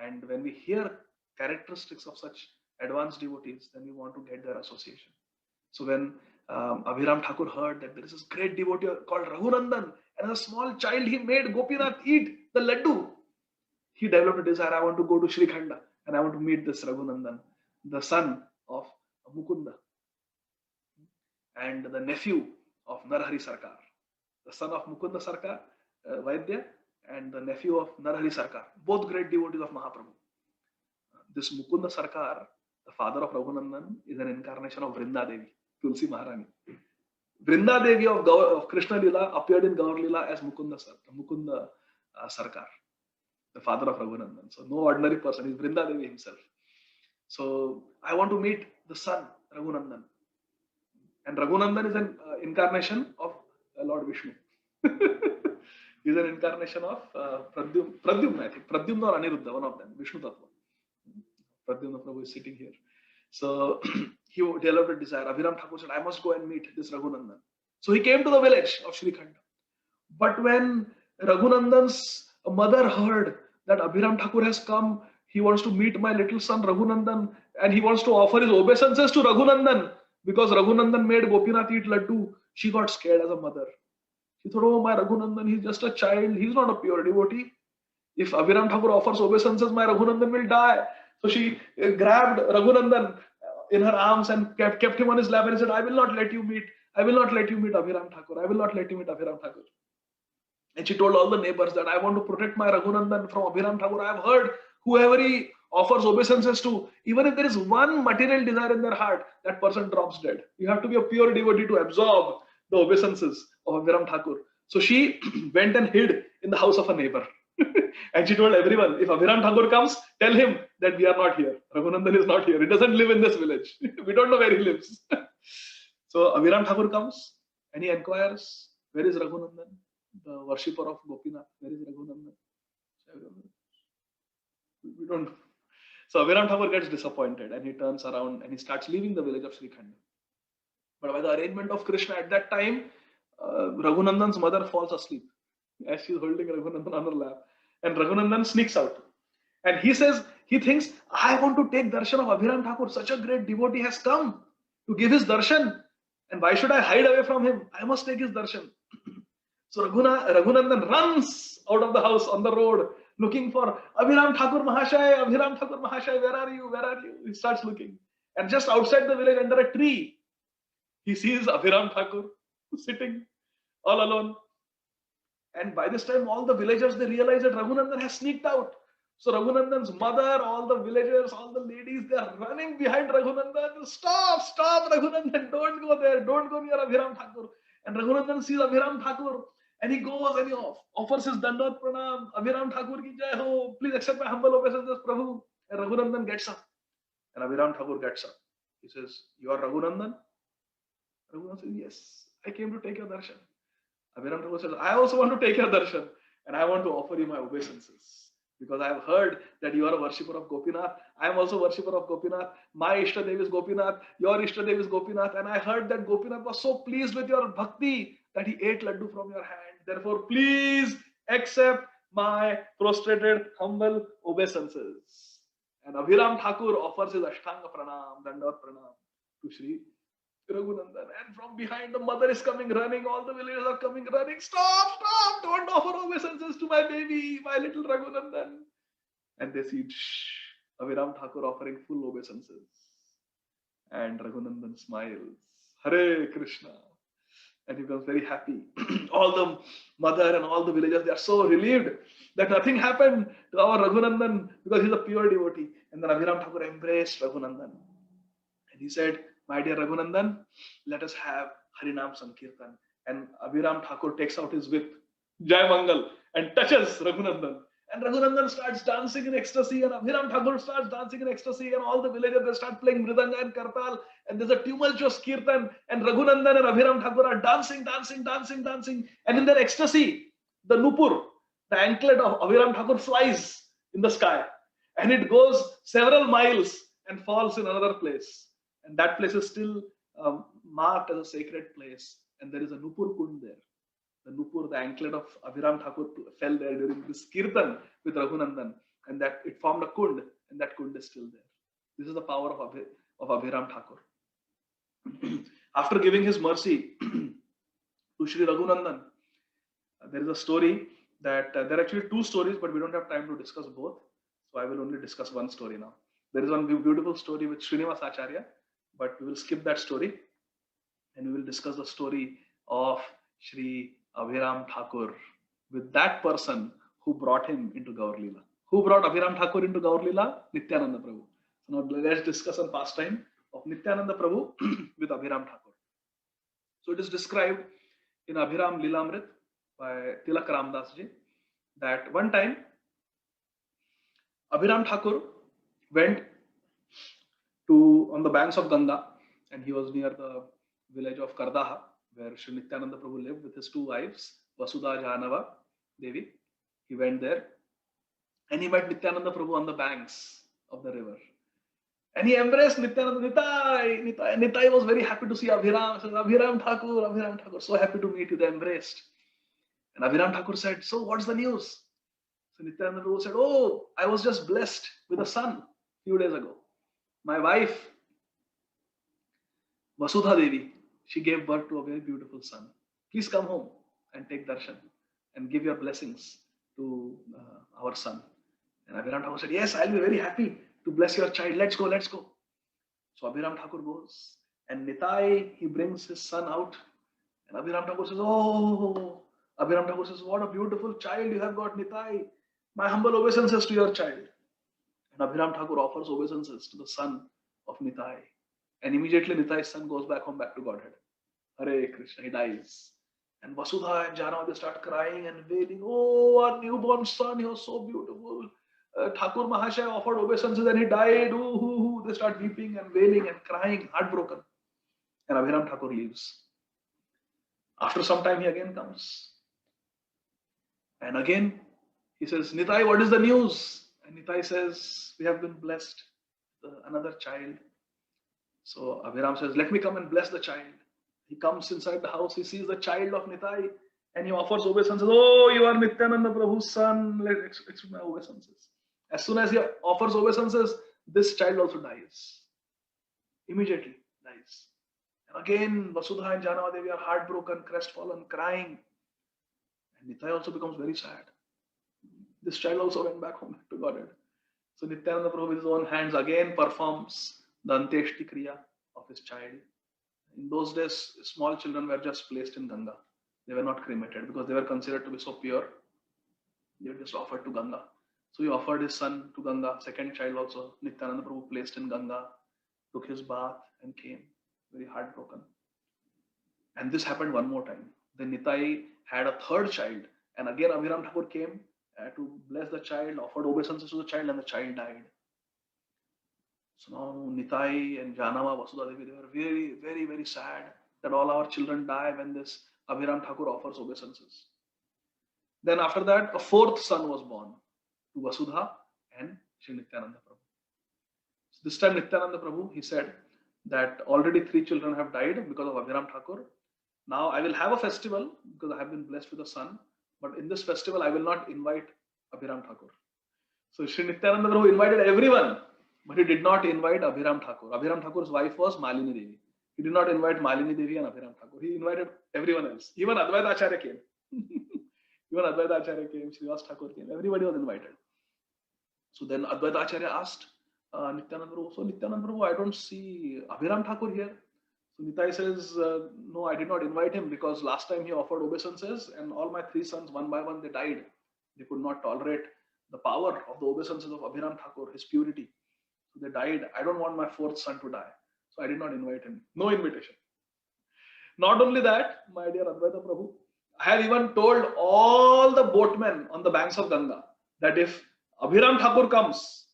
And when we hear characteristics of such advanced devotees, then we want to get their association. So when Abhirāma Thakur heard that there is this great devotee called Raghunandan, and as a small child he made Gopinath eat the laddu, he developed a desire, I want to go to Srikhanda and I want to meet this Raghunandan, the son of Mukunda and the nephew of Narhari Sarkar, the son of Mukunda Sarkar, Vaidya, and the nephew of Narhari Sarkar, both great devotees of Mahaprabhu. This Mukunda Sarkar, the father of Raghunandan, is an incarnation of Vrinda Devi, Tulsi Maharani. Vrinda Devi of Krishna Lila appeared in Gaur Lila as Mukunda Sarkar, the father of Raghunandan. So no ordinary person, he's Vrinda Devi himself. So I want to meet the son, Raghunandan. And Raghunandan is an incarnation of Lord Vishnu. He's an incarnation of Pradyumna, I think. Pradyumna or Aniruddha, one of them, Vishnu Tattva. Pradyumna Prabhu is sitting here. So he developed a desire. Abhirāma Thakur said, I must go and meet this Raghunandan. So he came to the village of Srikhanda. But when Raghunandan's mother heard that Abhirāma Thakur has come, he wants to meet my little son Raghunandan, and he wants to offer his obeisances to Raghunandan because Raghunandan made Gopinath eat laddu, she got scared as a mother. She thought, oh, my Raghunandan, he's just a child, he's not a pure devotee. If Abhirāma Thakur offers obeisances, my Raghunandan will die. So she grabbed Raghunandan in her arms and kept him on his lap and said, I will not let you meet Abhirāma Thakur. I will not let you meet Abhirāma Thakur. And she told all the neighbors that I want to protect my Raghunandan from Abhirāma Thakur. I have heard whoever he offers obeisances to, even if there is one material desire in their heart, that person drops dead. You have to be a pure devotee to absorb the obeisances of Abhirāma Thakur. So she went and hid in the house of a neighbor. And she told everyone, if Abhirāma Thakur comes, tell him that we are not here. Raghunandan is not here. He doesn't live in this village. We don't know where he lives. So Abhirāma Thakur comes and he inquires, where is Raghunandan? The worshipper of Gopinath. Where is Raghunandan? We don't know. So Abhirāma Thakur gets disappointed and he turns around and he starts leaving the village of Srikhanda. But by the arrangement of Krishna at that time, Raghunandan's mother falls asleep as she's holding Raghunandan on her lap. And Raghunandan sneaks out. And he thinks, I want to take darshan of Abhirāma Thakur. Such a great devotee has come to give his darshan. And why should I hide away from him? I must take his darshan. So Raghunandan runs out of the house on the road looking for Abhirāma Thakur Mahashaya, Abhirāma Thakur Mahashaya, where are you? Where are you? He starts looking. And just outside the village under a tree, he sees Abhirāma Thakur sitting all alone. And by this time, all the villagers, they realize that Raghunandan has sneaked out. So Raghunandan's mother, all the villagers, all the ladies, they are running behind Raghunandan. Stop, Raghunandan, don't go there. Don't go near Abhirāma Thakur. And Raghunandan sees Abhirāma Thakur and he goes and he offers his Dandavat Pranam. Abhirāma Thakur ki jai ho. Please accept my humble obeisances, Prabhu. And Raghunandan gets up. And Abhirāma Thakur gets up. He says, you are Raghunandan? Raghunandan says, yes, I came to take your darshan. Abhirāma Thakur says, I also want to take your darshan and I want to offer you my obeisances. Because I have heard that you are a worshipper of Gopinath. I am also a worshipper of Gopinath. My Ishtadev is Gopinath. Your Ishtadev is Gopinath. And I heard that Gopinath was so pleased with your bhakti that he ate laddu from your hand. Therefore, please accept my prostrated, humble obeisances. And Abhirāma Thakur offers his Ashtanga Pranam, Dandavat Pranam to Shri Raghunandan. And from behind, the mother is coming running. All the villagers are coming running. Stop! Don't offer obeisances to my baby, my little Raghunandan. And they see Abhirāma Thakur offering full obeisances. And Raghunandan smiles. Hare Krishna. And he becomes very happy. All the mother and all the villagers, they are so relieved that nothing happened to our Raghunandan because he's a pure devotee. And then Abhirāma Thakur embraced Raghunandan. And he said, my dear Raghunandan, let us have Harinam Sankirtan. And Abhirāma Thakur takes out his whip, Jai Mangal, and touches Raghunandan. And Raghunandan starts dancing in ecstasy, and Abhirāma Thakur starts dancing in ecstasy, and all the villagers, they start playing Mridanga and Kartal, and there's a tumultuous kirtan, and Raghunandan and Abhirāma Thakur are dancing. And in their ecstasy, the Nupur, the anklet of Abhiram Thakur flies in the sky, and it goes several miles and falls in another place. And that place is still marked as a sacred place. And there is a Nupur Kund there. The Nupur, the anklet of Abhiram Thakur, fell there during this kirtan with Raghunandan, and that it formed a kund, and that kund is still there. This is the power of Abhiram Thakur. After giving his mercy to Sri Raghunandan, there is a story that there are actually two stories, but we don't have time to discuss both. So I will only discuss one story now. There is one beautiful story with Srinivas Acharya, but we will skip that story and we will discuss the story of Sri Abhiram Thakur with that person who brought him into Gaur Leela. Who brought Abhiram Thakur into Gaur Leela? Nityananda Prabhu. So now let's discuss a pastime of Nityananda Prabhu with Abhiram Thakur. So it is described in Abhiram Leelamrit by Tilak Ramdas ji that one time Abhiram Thakur went on the banks of Ganga, and he was near the village of Kardaha, where Sri Nityananda Prabhu lived with his two wives, Vasudha Jahnava Devi. He went there and he met Nityananda Prabhu on the banks of the river. And he embraced Nityananda. Nitai was very happy to see Abhiram. He said, Abhiram Thakur, so happy to meet you. They embraced. And Abhiram Thakur said, so what's the news? So Nityananda Prabhu said, oh, I was just blessed with a son a few days ago. My wife, Vasudha Devi, she gave birth to a very beautiful son. Please come home and take darshan and give your blessings to our son. And Abhiram Thakur said, yes, I'll be very happy to bless your child. Let's go. So Abhiram Thakur goes, and Nitai, he brings his son out. And Abhiram Thakur says, oh, Abhiram Thakur says, what a beautiful child you have got, Nitai. My humble obeisances to your child. And Abhiram Thakur offers obeisances to the son of Nitai. And immediately Nitai's son goes back home, back to Godhead. Hare Krishna, he dies. And Vasudha and Jahnava, they start crying and wailing. Oh, our newborn son, he was so beautiful. Thakur Mahashaya offered obeisances and he died. Ooh, they start weeping and wailing and crying, heartbroken. And Abhiram Thakur leaves. After some time, he again comes. And again, he says, Nitai, what is the news? And Nitai says, we have been blessed with another child. So Abhiram says, let me come and bless the child. He comes inside the house, he sees the child of Nitai, and he offers obeisances. Oh, you are Nityananda Prabhu's son. Let's accept my obeisances. As soon as he offers obeisances, this child also dies. Immediately dies. And again, Vasudha and Jahnava Devi are heartbroken, crestfallen, crying. And Nitai also becomes very sad. This child also went back home to Godhead. So Nityananda Prabhu with his own hands again performs the Anteshti Kriya of his child. In those days, small children were just placed in Ganga. They were not cremated because they were considered to be so pure. They were just offered to Ganga. So he offered his son to Ganga. Second child also, Nityananda Prabhu placed in Ganga, took his bath and came, very heartbroken. And this happened one more time. Then Nitai had a third child, and again Abhiram Thakur came to bless the child, offered obeisances to the child, and the child died. So now Nitai and Jahnava, Vasudha Devi, they were very, very, very sad that all our children die when this Abhiram Thakur offers obeisances. Then after that, a fourth son was born to Vasudha and Sri Nityananda Prabhu. So this time Nityananda Prabhu, he said that already 3 children have died because of Abhiram Thakur. Now I will have a festival because I have been blessed with a son. But in this festival, I will not invite Abhiram Thakur. So Sri Nityananda Prabhu invited everyone, but he did not invite Abhiram Thakur. Abhiram Thakur's wife was Malini Devi. He did not invite Malini Devi and Abhiram Thakur. He invited everyone else. Even Advaita Acharya came. Even Advaita Acharya came, Srivas Thakur came. Everybody was invited. So then Advaita Acharya asked Nityananda Prabhu, so Nityananda Prabhu, I don't see Abhiram Thakur here. So Nitai says, no, I did not invite him because last time he offered obeisances and all my 3 sons, one by one, they died. They could not tolerate the power of the obeisances of Abhiram Thakur, his purity. So they died. I don't want my 4th son to die. So I did not invite him. No invitation. Not only that, my dear Advaita Prabhu, I have even told all the boatmen on the banks of Ganga that if Abhiram Thakur comes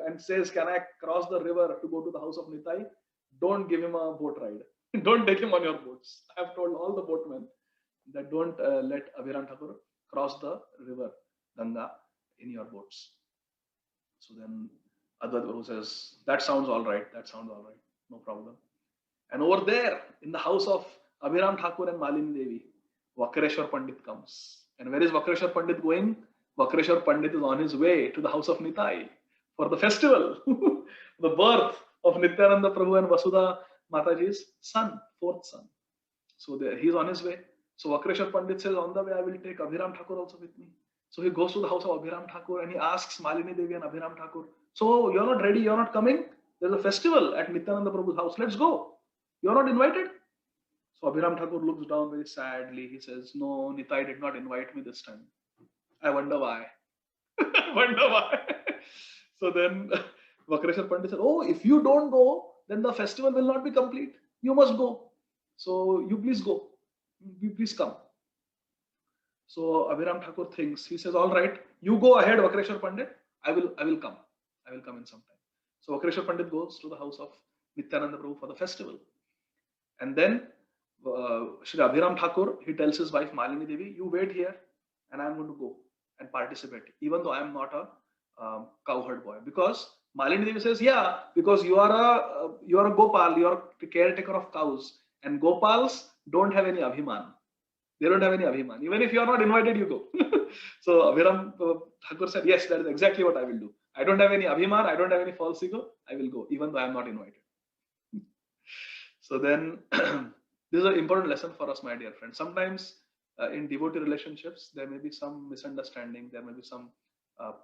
and says, can I cross the river to go to the house of Nitai, don't give him a boat ride. Don't take him on your boats. I have told all the boatmen that don't let Abhiram Thakur cross the river Ganga in your boats. So then Advaita Prabhu says, that sounds all right, that sounds all right, no problem. And over there, in the house of Abhirāma Ṭhākura and Malini Devi, Vakreshwar Pandit comes. And where is Vakreshwar Pandit going? Vakreshwar Pandit is on his way to the house of Nitai for the festival, the birth of Nityananda Prabhu and Vasudha Mataji's son, fourth son. So he's on his way. So Vakreshwar Pandit says, on the way I will take Abhirāma Ṭhākur also with me. So he goes to the house of Abhirāma Ṭhākur and he asks Malini Devi and Abhirāma Ṭhākur, so you're not ready, you're not coming? There's a festival at Nityananda Prabhu's house, let's go. You're not invited? So Abhirāma Ṭhākur looks down very sadly. He says, no, Nitai did not invite me this time. I wonder why. I wonder why. So then Vakreshwar Pandit said, oh, if you don't go, then the festival will not be complete. You must go. So you please go. You please come. So Abhirāma Ṭhākur thinks, he says, all right, you go ahead, Vakreshwar Pandit. I will come. I will come in some time. So Vakreshwar Pandit goes to the house of Nityananda Prabhu for the festival. And then Shri Abhirāma Ṭhākur, he tells his wife Malini Devi, you wait here and I'm going to go and participate, even though I'm not a cowherd boy. Because Malini Devi says, yeah, because you are a Gopal, you are the caretaker of cows, and Gopals don't have any abhiman. They don't have any abhiman. Even if you are not invited, you go. So Abhirāma Ṭhākur said, yes, that is exactly what I will do. I don't have any abhiman, I don't have any false ego, I will go, even though I am not invited. So then, this is an important lesson for us, my dear friends. Sometimes in devotee relationships, there may be some misunderstanding, there may be some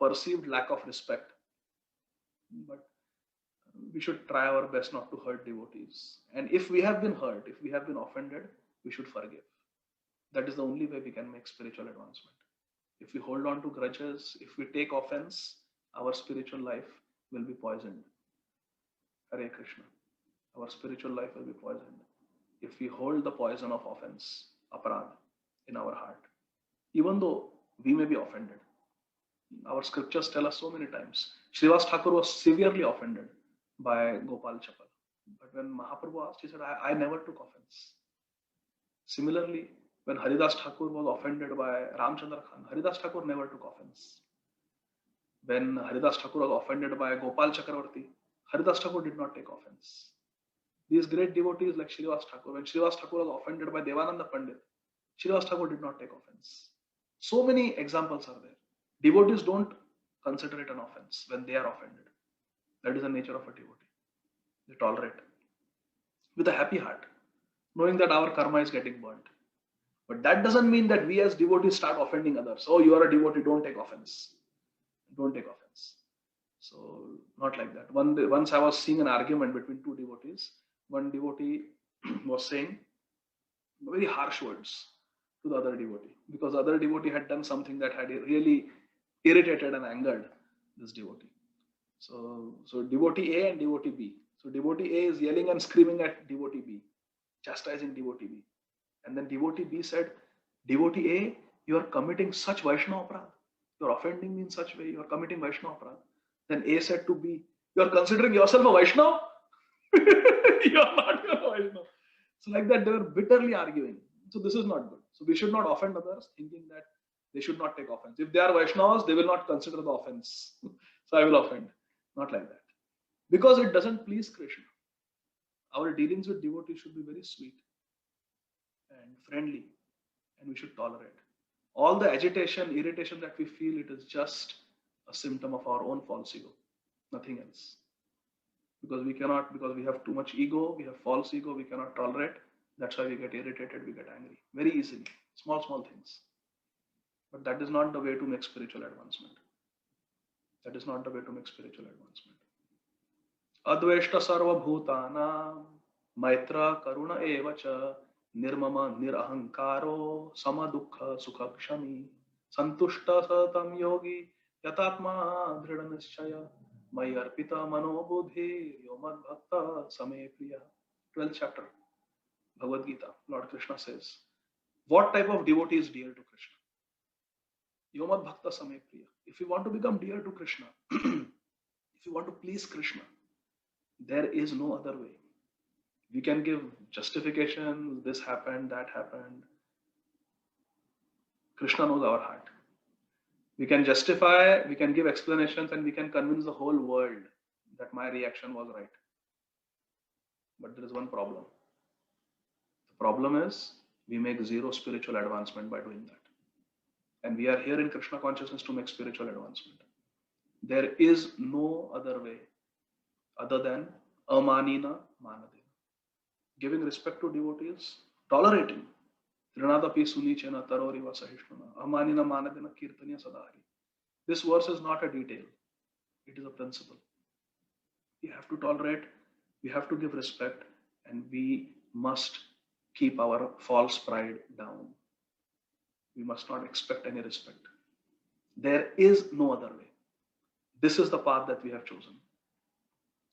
perceived lack of respect. But we should try our best not to hurt devotees. And if we have been hurt, if we have been offended, we should forgive. That is the only way we can make spiritual advancement. If we hold on to grudges, if we take offense, our spiritual life will be poisoned. Hare Krishna. Our spiritual life will be poisoned if we hold the poison of offense, aparadha, in our heart. Even though we may be offended. Our scriptures tell us so many times. Srivas Ṭhākur was severely offended by Gopal Chapal. But when Mahaprabhu asked, he said, I never took offense. Similarly, when Haridas Ṭhākur was offended by Ramchandra Khan, Haridas Ṭhākur never took offense. When Haridas Ṭhākur was offended by Gopal Chakravarti, Haridas Ṭhākur did not take offense. These great devotees like Srivas Ṭhākur, when Srivas Ṭhākur was offended by Devananda Pandit, Srivas Ṭhākur did not take offense. So many examples are there. Devotees don't consider it an offense when they are offended. That is the nature of a devotee. They tolerate with a happy heart, knowing that our karma is getting burnt. But that doesn't mean that we as devotees start offending others. Oh, you are a devotee, don't take offense. Don't take offense. So, not like that. Once I was seeing an argument between two devotees. One devotee was saying very harsh words to the other devotee because the other devotee had done something that had really irritated and angered this devotee. So devotee A and devotee B. So devotee A is yelling and screaming at devotee B, chastising devotee B. And then devotee B said, devotee A, you are committing such Vaishnava aparadha. You are offending me in such way. You are committing Vaishnava aparadha. Then A said to B, you are considering yourself a Vaishnava? You are not a Vaishnava. So like that, they were bitterly arguing. So this is not good. So we should not offend others thinking that they should not take offense. If they are Vaishnavas, they will not consider the offense. So I will offend. Not like that. Because it doesn't please Krishna. Our dealings with devotees should be very sweet and friendly, and we should tolerate. All the agitation, irritation that we feel, it is just a symptom of our own false ego, nothing else. Because we have too much ego, we have false ego, we cannot tolerate. That's why we get irritated, we get angry very easily. Small things. But that is not the way to make spiritual advancement. That is not the way to make spiritual advancement. Adveshta sarva bhutana maitra karuna evacha nirmama nirahankaro samadukha sukha kshami santushta satam yogi yatatma dhrida nischaya mai arpita manobudhi yomad bhakta same priya. 12th chapter Bhagavad Gita, Lord Krishna says, what type of devotee is dear to Krishna? Yomad bhakta same priya. If you want to become dear to Krishna, if you want to please Krishna, there is no other way. We can give justification, this happened, that happened. Krishna knows our heart. We can justify, we can give explanations, and we can convince the whole world that my reaction was right. But there is one problem. The problem is we make zero spiritual advancement by doing that. And we are here in Krishna consciousness to make spiritual advancement. There is no other way other than amanina manadena. Giving respect to devotees, tolerating. Trinadapi sunichena taroriva sahishnuna. Amanina manadena kirtanya sadahari. This verse is not a detail. It is a principle. We have to tolerate, we have to give respect, and we must keep our false pride down. We must not expect any respect. There is no other way. This is the path that we have chosen.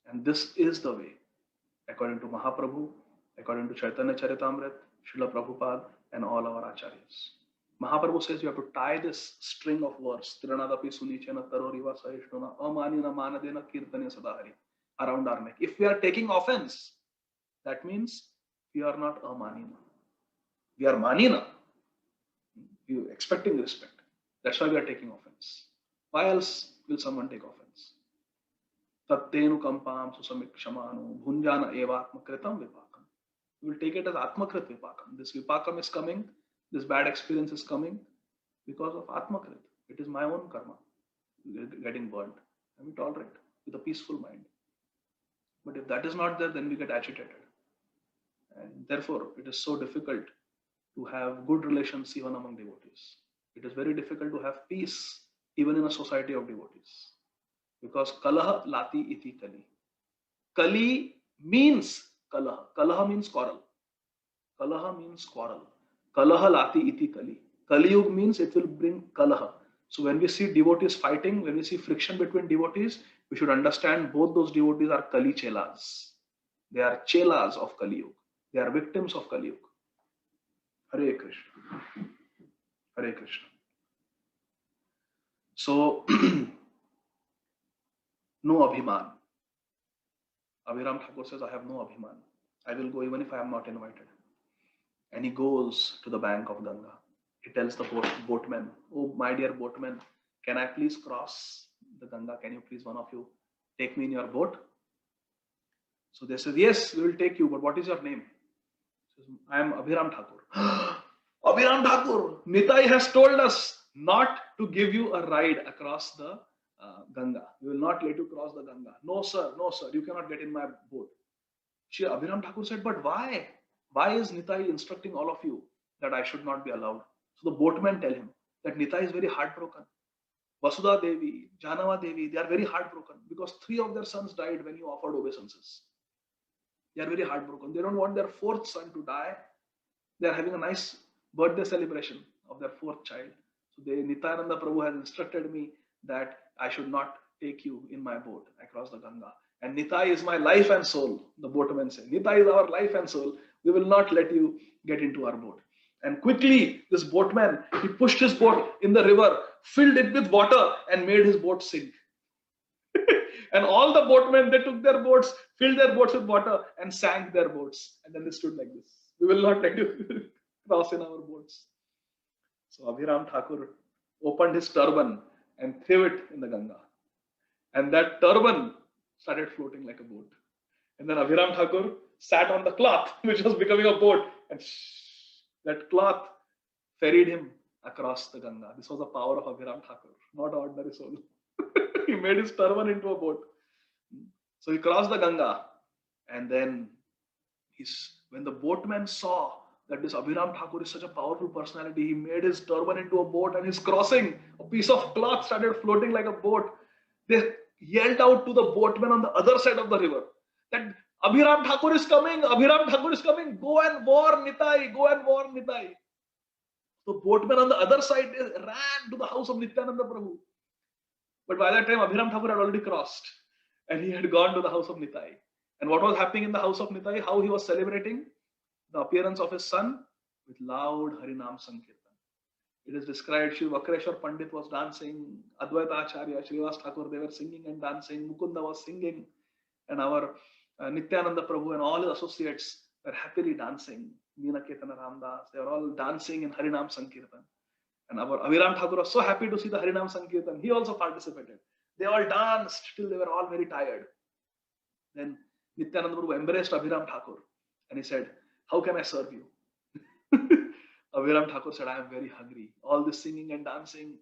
And this is the way, according to Mahaprabhu, according to Chaitanya Charitamrita, Srila Prabhupada, and all our acharyas. Mahaprabhu says you have to tie this string of verse, Tiranadapi Sunichena Taroriva Sahishnuna Amanina Manadena Kirtanya Sadahari, around our neck. If we are taking offense, that means we are not amanina. We are manina. We are expecting respect. That's why we are taking offense. Why else will someone take offense? Tattenu kampam susamikshamaanu bhunjana evatma kritam vipakam. We will take it as atmakrit vipakam. This vipakam is coming, this bad experience is coming because of atmakrit. It is my own karma getting burnt. And we tolerate with a peaceful mind. But if that is not there, then we get agitated. And therefore, it is so difficult to have good relations even among devotees. It is very difficult to have peace even in a society of devotees. Because kalaha lati iti kali. Kali means kalaha. Kalaha means quarrel. Kalaha means quarrel. Kalaha lati iti kali. Kali yug means it will bring kalaha. So when we see devotees fighting, when we see friction between devotees, we should understand both those devotees are Kali chelas. They are chelas of Kali Yuga. They are victims of Kali Yuga. Hare Krishna. Hare Krishna. So, no abhiman. Abhirāma Thakur says, I have no abhiman. I will go even if I am not invited. And he goes to the bank of Ganga. He tells the boatmen, oh my dear boatmen, can I please cross the Ganga? Can you please, one of you, take me in your boat? So they said, yes, we will take you, but what is your name? He says, I am Abhirāma Thakur. Abhirāma Thakur, Nitai has told us not to give you a ride across the Ganga. We will not let you cross the Ganga. No sir, you cannot get in my boat. Abhirāma Thakur said, but why? Why is Nitai instructing all of you that I should not be allowed? So the boatmen tell him that Nitai is very heartbroken. Vasudha Devi, Janava Devi, they are very heartbroken because 3 of their sons died when he offered obeisances. They are very heartbroken. They don't want their 4th son to die. They are having a nice birthday celebration of their 4th child. So Nityananda Prabhu has instructed me that I should not take you in my boat across the Ganga. And Nitai is my life and soul, the boatmen say. Nitai is our life and soul. We will not let you get into our boat. And quickly, this boatman, he pushed his boat in the river, filled it with water, and made his boat sink. And all the boatmen, they took their boats, filled their boats with water, and sank their boats. And then they stood like this. We will not let you cross in our boats. So Abhirāma Thakur opened his turban and threw it in the Ganga. And that turban started floating like a boat. And then Abhirāma Thakur sat on the cloth, which was becoming a boat, and that cloth ferried him across the Ganga. This was the power of Abhirāma Thakur, not an ordinary soul. He made his turban into a boat. So he crossed the Ganga, and then when the boatman saw that this Abhirāma Thakur is such a powerful personality, he made his turban into a boat and he's crossing. A piece of cloth started floating like a boat. They yelled out to the boatmen on the other side of the river that Abhirāma Thakur is coming, Abhirāma Thakur is coming, go and warn Nitai, go and warn Nitai. The boatmen on the other side ran to the house of Nityananda Prabhu. But by that time, Abhirāma Thakur had already crossed and he had gone to the house of Nitai. And what was happening in the house of Nitai? How he was celebrating the appearance of his son with loud Harinam Sankirtan. It is described, Shri Vakreshwar Pandit was dancing, Advaita Acharya, Srivas Thakur, they were singing and dancing, Mukunda was singing, and our Nityananda Prabhu and all his associates were happily dancing. Meena Ketana Ramdas, they were all dancing in Harinam Sankirtan. And our Abhirāma Ṭhākura was so happy to see the Harinam Sankirtan. He also participated. They all danced till they were all very tired. Then Nityananda Prabhu embraced Abhirāma Ṭhākur and he said, "How can I serve you?" Abhirāma Ṭhākur said, "I am very hungry. All this singing and dancing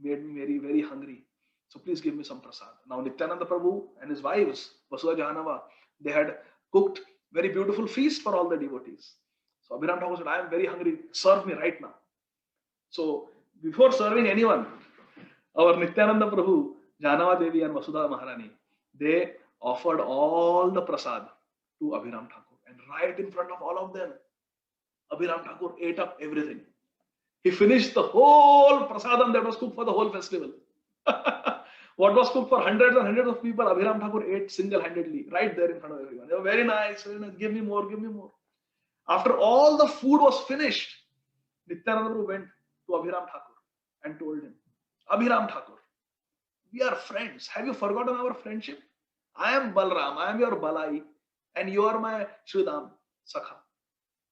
made me very, very hungry. So please give me some prasad." Now Nityananda Prabhu and his wives, Vasudha Jahanava, they had cooked very beautiful feast for all the devotees. So Abhirāma Ṭhākur said, "I am very hungry. Serve me right now." So before serving anyone, our Nityananda Prabhu, Jahanava Devi and Vasudha Maharani, they offered all the prasad to Abhirāma Ṭhākur. And right in front of all of them, Abhirāma Ṭhākur ate up everything. He finished the whole prasadam that was cooked for the whole festival. What was cooked for hundreds and hundreds of people, Abhirāma Ṭhākur ate single-handedly, right there in front of everyone. They were very nice, very nice. Give me more, give me more. After all the food was finished, Nityananda Prabhu went to Abhirāma Ṭhākur and told him, "Abhirāma Ṭhākur, we are friends. Have you forgotten our friendship? I am Balram, I am your Balai, and you are my Sridham, Sakha.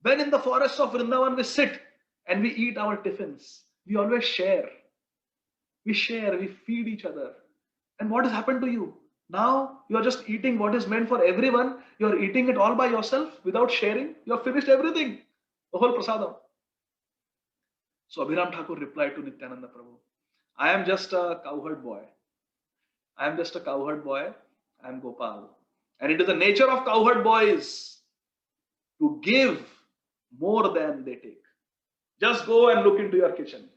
When in the forests of Vrindavan we sit and we eat our tiffins, we always share. We share, we feed each other. And what has happened to you? Now you are just eating what is meant for everyone. You are eating it all by yourself without sharing. You have finished everything, the whole prasadam." So Abhirāma Ṭhākur replied to Nityananda Prabhu, "I am just a cowherd boy. I am just a cowherd boy. I am Gopal. And it is the nature of cowherd boys to give more than they take. Just go and look into your kitchen."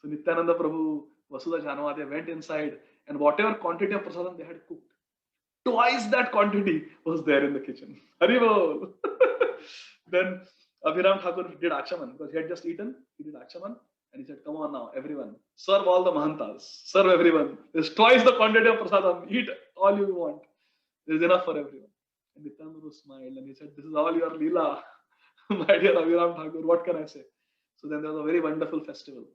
So Nityananda Prabhu, Vasudha Jahanava, they went inside and whatever quantity of prasadam they had cooked, twice that quantity was there in the kitchen. Hari Bol. Then Abhirāma Ṭhākur did Achaman because he had just eaten. He did Achaman and he said, "Come on now, everyone. Serve all the Mahantas. Serve everyone. There's twice the quantity of prasadam. Eat all you want. There's enough for everyone." And Nityananda smiled and he said, "This is all your Leela, my dear Abhirāma Ṭhākur. What can I say?" So then there was a very wonderful festival.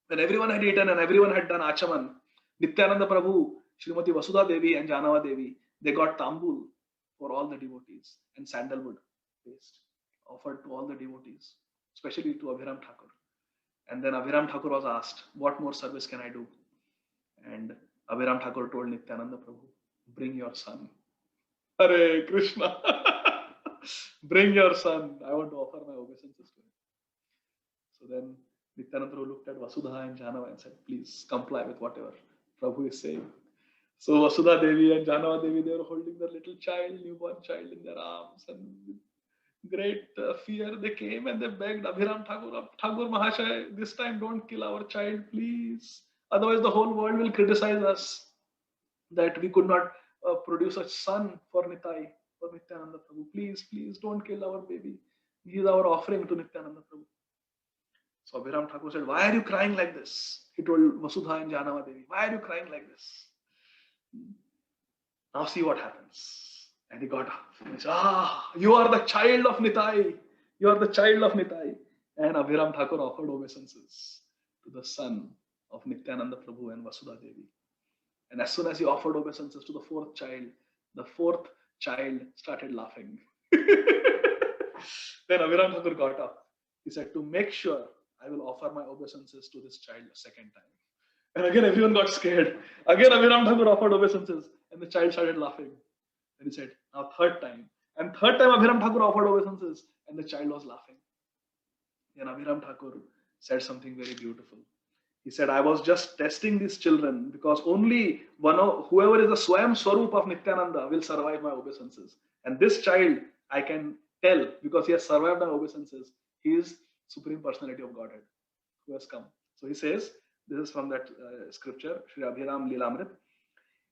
When everyone had eaten and everyone had done Achaman, Nityananda Prabhu, Srimati Vasudha Devi and Jahanava Devi, they got tambul for all the devotees and sandalwood paste offered to all the devotees, especially to Abhirāma Ṭhākur. And then Abhirāma Ṭhākur was asked, "What more service can I do?" And Abhirāma Ṭhākur told Nityananda Prabhu, "Bring your son." Hare Krishna. Bring your son. I want to offer my obeisances to him. So then Nityananda Prabhu looked at Vasudha and Jahanava and said, "Please comply with whatever Prabhu is saying." So Vasudha Devi and Jahanava Devi, they were holding their little child, newborn child in their arms, and with great fear they came and they begged Abhirāma Ṭhākur, "Ṭhākur Mahashaya, this time don't kill our child, please. Otherwise the whole world will criticize us that we could not produce a son for Nitai, for Nityananda Prabhu. Please, please don't kill our baby. He is our offering to Nityananda Prabhu." So Abhirāma Ṭhākur said, "Why are you crying like this?" He told Vasudha and Jahanava Devi, "Why are you crying like this? Now see what happens." And he got up. He said, "You are the child of Nitai. You are the child of Nitai." And Abhirāma Ṭhākur offered obeisances to the son of Nityananda Prabhu and Vasudha Devi. And as soon as he offered obeisances to the fourth child started laughing. Then Abhirāma Ṭhākur got up. He said, "To make sure, I will offer my obeisances to this child a second time." And again, everyone got scared. Again, Abhirāma Ṭhākur offered obeisances and the child started laughing. Then he said, "Now third time." And third time Abhirāma Ṭhākur offered obeisances and the child was laughing. Then Abhirāma Ṭhākur said something very beautiful. He said, "I was just testing these children because only whoever is the Swayam Swarup of Nityananda will survive my obeisances. And this child, I can tell because he has survived my obeisances, he is Supreme Personality of Godhead who has come." So he says, this is from that scripture, Shri Abhirāma Lilamrit.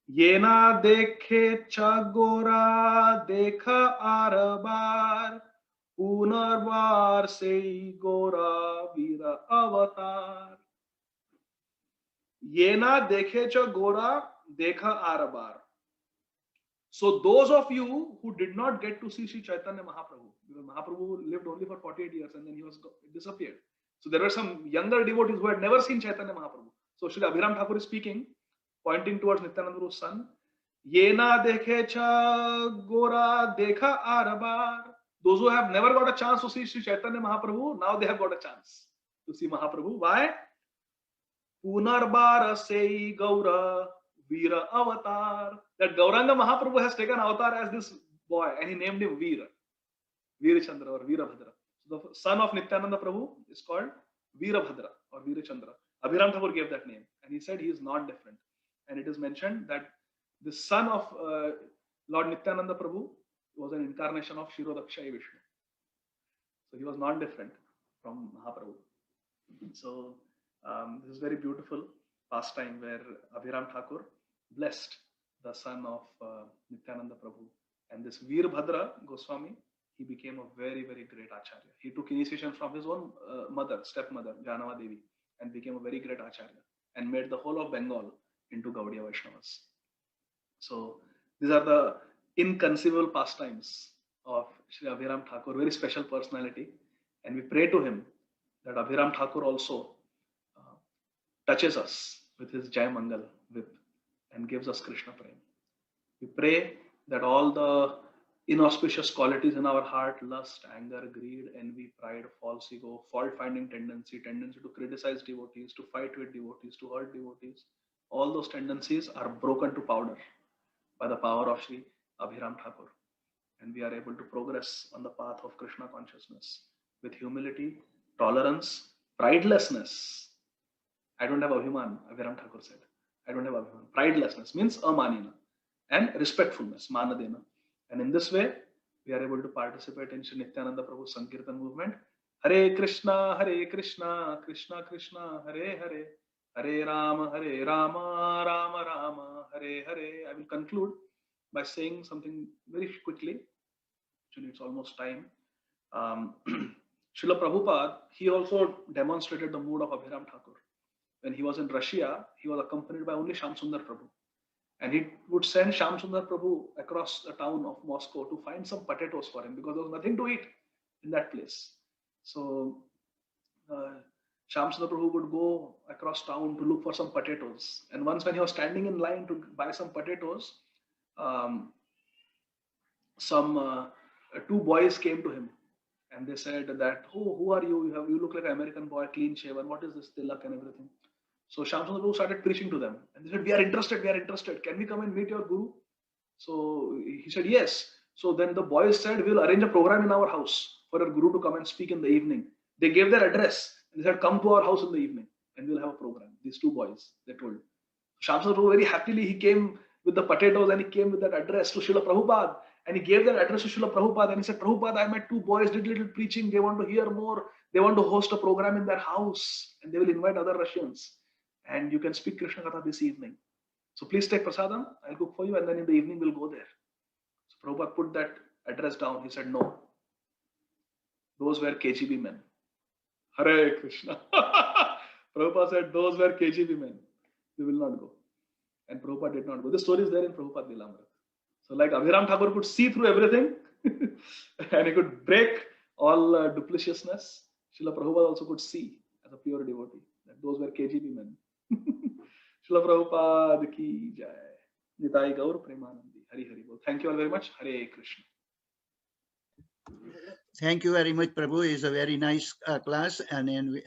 "Yena dekhe chagora dekha arabar, unarvar sei gora vira avatar. Yena dekhe chagora dekha arabar." So those of you who did not get to see Sri Chaitanya Mahaprabhu, because Mahaprabhu lived only for 48 years and then he disappeared. So there were some younger devotees who had never seen Chaitanya Mahaprabhu. So Sri Abhirāma Ṭhākur is speaking, pointing towards Nityananda Prabhu's son. "Yena dekhe cha gora dekha arabar." Those who have never got a chance to see Sri Chaitanya Mahaprabhu, now they have got a chance. to see Mahaprabhu. Why? Punarbara sei Gaura Veera Avatar. That Gauranga Mahaprabhu has taken avatar as this boy and he named him Veera. Veerachandra or Veerabhadra. So the son of Nityananda Prabhu is called Veerabhadra or Veerachandra. Abhirāma Thakur gave that name and he said he is not different. And it is mentioned that the son of Lord Nityananda Prabhu was an incarnation of Shirodakshai Vishnu. So he was not different from Mahaprabhu. So this is very beautiful pastime where Abhirāma Thakur blessed the son of Nityananda Prabhu. And this Veerbhadra Goswami, he became a very, very great Acharya. He took initiation from his own mother, stepmother, Janava Devi, and became a very great Acharya and made the whole of Bengal into Gaudiya Vaishnavas. So these are the inconceivable pastimes of Sri Abhirāma Thakur, very special personality. And we pray to him that Abhirāma Thakur also touches us with his Jai Mangal whip and gives us Krishna Prem. We pray that all the inauspicious qualities in our heart, lust, anger, greed, envy, pride, false ego, fault-finding tendency to criticize devotees, to fight with devotees, to hurt devotees, all those tendencies are broken to powder by the power of Sri Abhirāma Thakur. And we are able to progress on the path of Krishna consciousness with humility, tolerance, pridelessness. I don't have Abhiman, Abhirāma Thakur said. I don't have Abhiman. Pridelessness means amanina. And respectfulness, manadena. And in this way, we are able to participate in Sri Nityananda Prabhu's Sankirtan movement. Hare Krishna, Krishna Krishna, Hare Hare, Hare Rama, Rama Rama, Hare Hare. I will conclude by saying something very quickly. Actually, it's almost time. Srila Prabhupada, he also demonstrated the mood of Abhirāma Thakur. When he was in Russia, he was accompanied by only Shyam Sundar Prabhu. And he would send Shyam Sundar Prabhu across the town of Moscow to find some potatoes for him because there was nothing to eat in that place. So Shyam Sundar Prabhu would go across town to look for some potatoes. And once when he was standing in line to buy some potatoes, two boys came to him and they said that, oh, who are you? You look like an American boy, clean shaven. What is this tilak and everything? So Shyam Sundar Prabhu started preaching to them. And they said, we are interested. Can we come and meet your guru? So he said, yes. So then the boys said, we'll arrange a program in our house for your guru to come and speak in the evening. They gave their address. And they said, come to our house in the evening and we'll have a program. These two boys, they told. Shyam Sundar Prabhu very happily, he came with the potatoes and he came with that address to Srila Prabhupada. And he gave that address to Srila Prabhupada and he said, Prabhupada, I met two boys, did little preaching. They want to hear more. They want to host a program in their house and they will invite other Russians. And you can speak Krishna Katha this evening. So please take prasadam. I'll cook for you and then in the evening we'll go there. So Prabhupada put that address down. He said, no. Those were KGB men. Hare Krishna. Prabhupada said, those were KGB men. We will not go. And Prabhupada did not go. The story is there in Prabhupada Lilamrita. So like Abhirāma Thakur could see through everything and he could break all dupliciousness. Srila Prabhupada also could see as a pure devotee that those were KGB men. Srila Prabhupada ki jai. Nitai Gaur Premanandi. Hari Hari Bol. Thank you all very much. Hare Krishna. Thank you very much, Prabhu. It's a very nice class. And then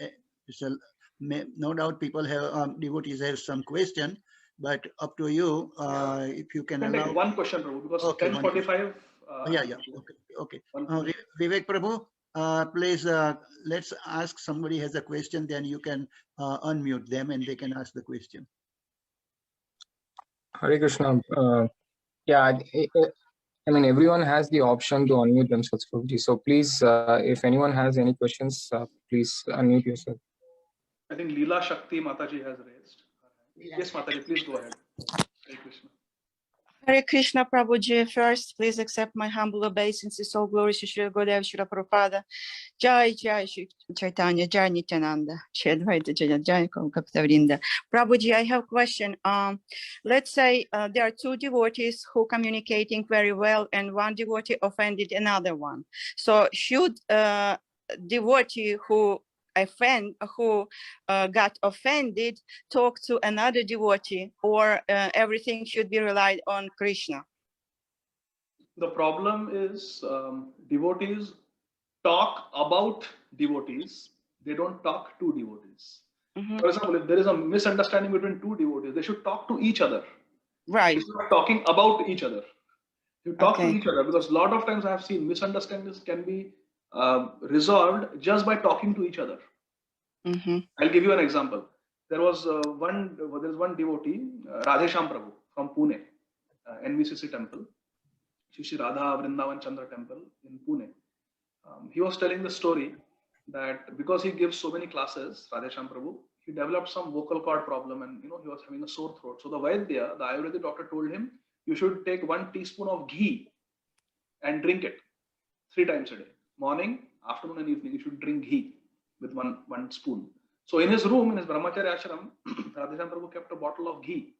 no doubt people have, devotees have some question. But up to you, if you can allow. Take one question, Prabhu, because okay, 10:45. Okay. Vivek Prabhu, please let's ask somebody has a question, then you can unmute them and they can ask the question. Hare Krishna. I mean, everyone has the option to unmute themselves, Prabhuji. So please, if anyone has any questions, please unmute yourself. I think Leela Shakti Mataji has raised. Yes, Mataji, please go ahead. Hare Krishna. Hare Krishna, Prabhuji. First, please accept my humble obeisances. All glories to Srila Gurudev, Srila Prabhupada. Jai Shri Chaitanya, Jai Nityananda, Shri Advaita Jai Kaptavrinda. Prabhuji, I have a question. Let's say there are two devotees who communicating very well and one devotee offended another one. So should devotee who got offended talk to another devotee, or everything should be relied on Krishna? The problem is devotees talk about devotees. they don't talk to devotees. Mhm. For example, if there is a misunderstanding between two devotees, they should talk to each other. Right. Instead of talking about each other. You talk to Okay. each other, because a lot of times I have seen misunderstandings can be resolved just by talking to each other. Mhm. I'll give you an example. There's one devotee, Radhesham Prabhu from Pune, NVCC temple, Shri Radha Vrindavan Chandra temple in Pune. He was telling the story that because he gives so many classes, Radhesham Prabhu, he developed some vocal cord problem, and he was having a sore throat. So the Vaidya, the Ayurvedic doctor, told him, you should take 1 teaspoon of ghee and drink it 3 times a day. Morning, afternoon, and evening, you should drink ghee with one spoon. So in his room, in his brahmacharya ashram, Radhesham Prabhu kept a bottle of ghee,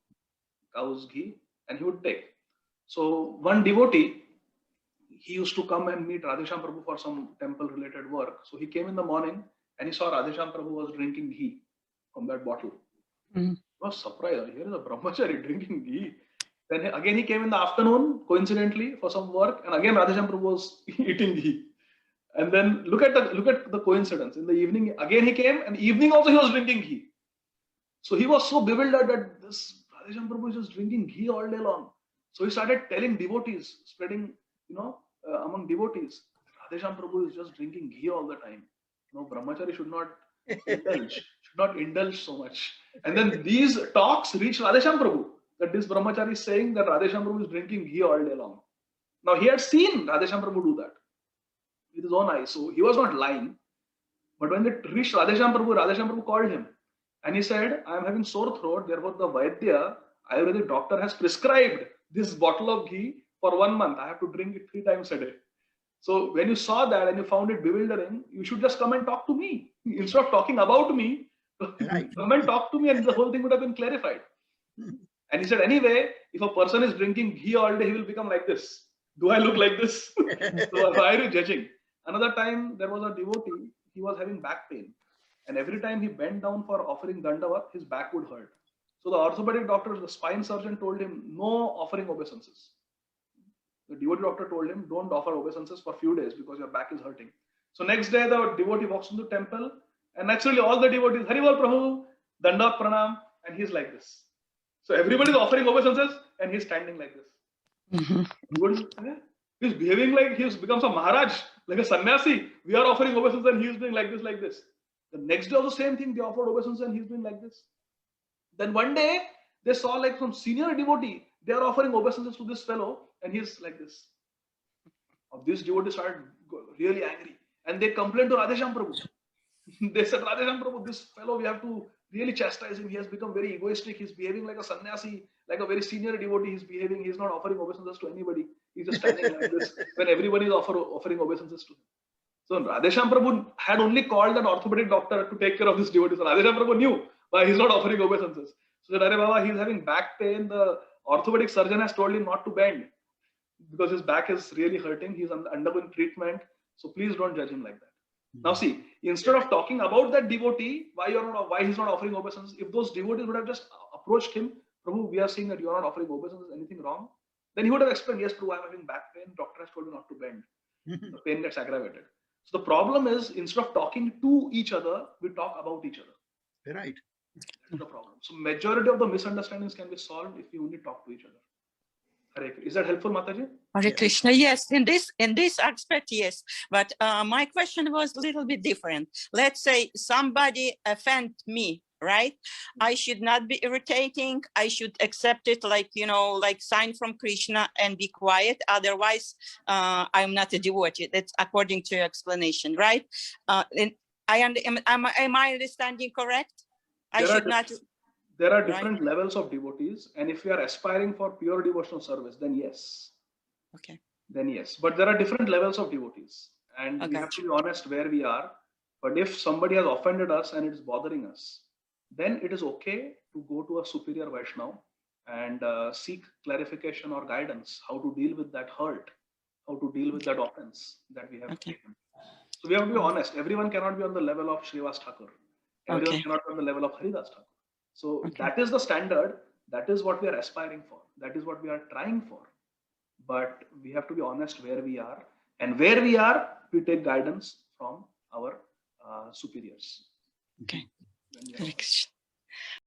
cow's ghee, and he would take. So one devotee, he used to come and meet Radhesham Prabhu for some temple related work. So he came in the morning and he saw Radhesham Prabhu was drinking ghee from that bottle. Mm. He was surprised. Here is a brahmachari drinking ghee. Then again he came in the afternoon, coincidentally, for some work, and again Radhesham Prabhu was eating ghee. And then look at the coincidence. In the evening, again he came, and evening also he was drinking ghee. So he was so bewildered that this Radhesham Prabhu is just drinking ghee all day long. So he started telling devotees, spreading, among devotees, Radhesham Prabhu is just drinking ghee all the time. Brahmachari should not indulge so much. And then these talks reached Radhesham Prabhu, that this brahmachari is saying that Radhesham Prabhu is drinking ghee all day long. Now he had seen Radhesham Prabhu do that with his own eyes, so he was not lying. But when it reached Radhesham Prabhu called him and he said, I am having sore throat, therefore the Vaidya, Ayurvedic doctor, has prescribed this bottle of ghee for 1 month. I have to drink it 3 times a day. So when you saw that and you found it bewildering, you should just come and talk to me. Instead of talking about me, Right. come and talk to me, and the whole thing would have been clarified. And he said, anyway, if a person is drinking ghee all day, he will become like this. Do I look like this? So why are you judging? Another time, there was a devotee, he was having back pain. And every time he bent down for offering dandavat, his back would hurt. So the orthopedic doctor, the spine surgeon, told him, no offering obeisances. The devotee doctor told him, don't offer obeisances for a few days because your back is hurting. So next day, the devotee walks into the temple, and naturally all the devotees, Haribol Prabhu, Dandavat Pranam, and he's like this. So everybody is offering obeisances, and he's standing like this. Mhm. He's behaving like he's becomes a Maharaj, like a sannyasi. We are offering obeisances, and he's doing like this. The next day also same thing, they offered obeisances, and he's doing like this. Then one day, they saw like some senior devotee, they are offering obeisances to this fellow, and he's like this. This devotee started really angry, and they complained to Radhesham Prabhu. They said, Radhesham Prabhu, this fellow, we have to really chastise him. He has become very egoistic. He's behaving like a sannyasi, like a very senior devotee. He's not offering obeisances to anybody. He's just standing like this when everybody is offering obeisances to him. So Radhesham Prabhu had only called an orthopedic doctor to take care of this devotee. So Radhesham Prabhu knew why he's not offering obeisances. So he said, Arey Baba, he's having back pain. The orthopedic surgeon has told him not to bend because his back is really hurting. He's undergoing treatment. So please don't judge him like that. Now see, instead of talking about that devotee, why he's not offering obeisances, if those devotees would have just approached him, Prabhu, we are seeing that you are not offering obeisances, anything wrong? Then he would have explained, yes, Prabhu, I'm having back pain. Doctor has told me not to bend. The pain gets aggravated. So the problem is, instead of talking to each other, we talk about each other. Right. That's the problem. So majority of the misunderstandings can be solved if you only talk to each other. Is that helpful, Mataji? Hare Krishna, yes, in this aspect, yes. But my question was a little bit different. Let's say somebody offend me, right? I should not be irritating. I should accept it like, like sign from Krishna and be quiet. Otherwise, I'm not a devotee. That's according to your explanation, right? And am I understanding correct? There are different levels of devotees, and if you are aspiring for pure devotional service, then yes. Okay. Then yes. But there are different levels of devotees, and we have to be honest where we are. But if somebody has offended us and it is bothering us, then it is okay to go to a superior Vaishnava and seek clarification or guidance, how to deal with that hurt, how to deal with that offense that we have taken. So we have to be honest. Everyone cannot be on the level of Srivas Ṭhākura. Everyone cannot be on the level of Haridas Ṭhākura. So that is the standard. That is what we are aspiring for. That is what we are trying for. But we have to be honest where we are. And where we are, we take guidance from our superiors. Okay. When we Hare are- Krishna.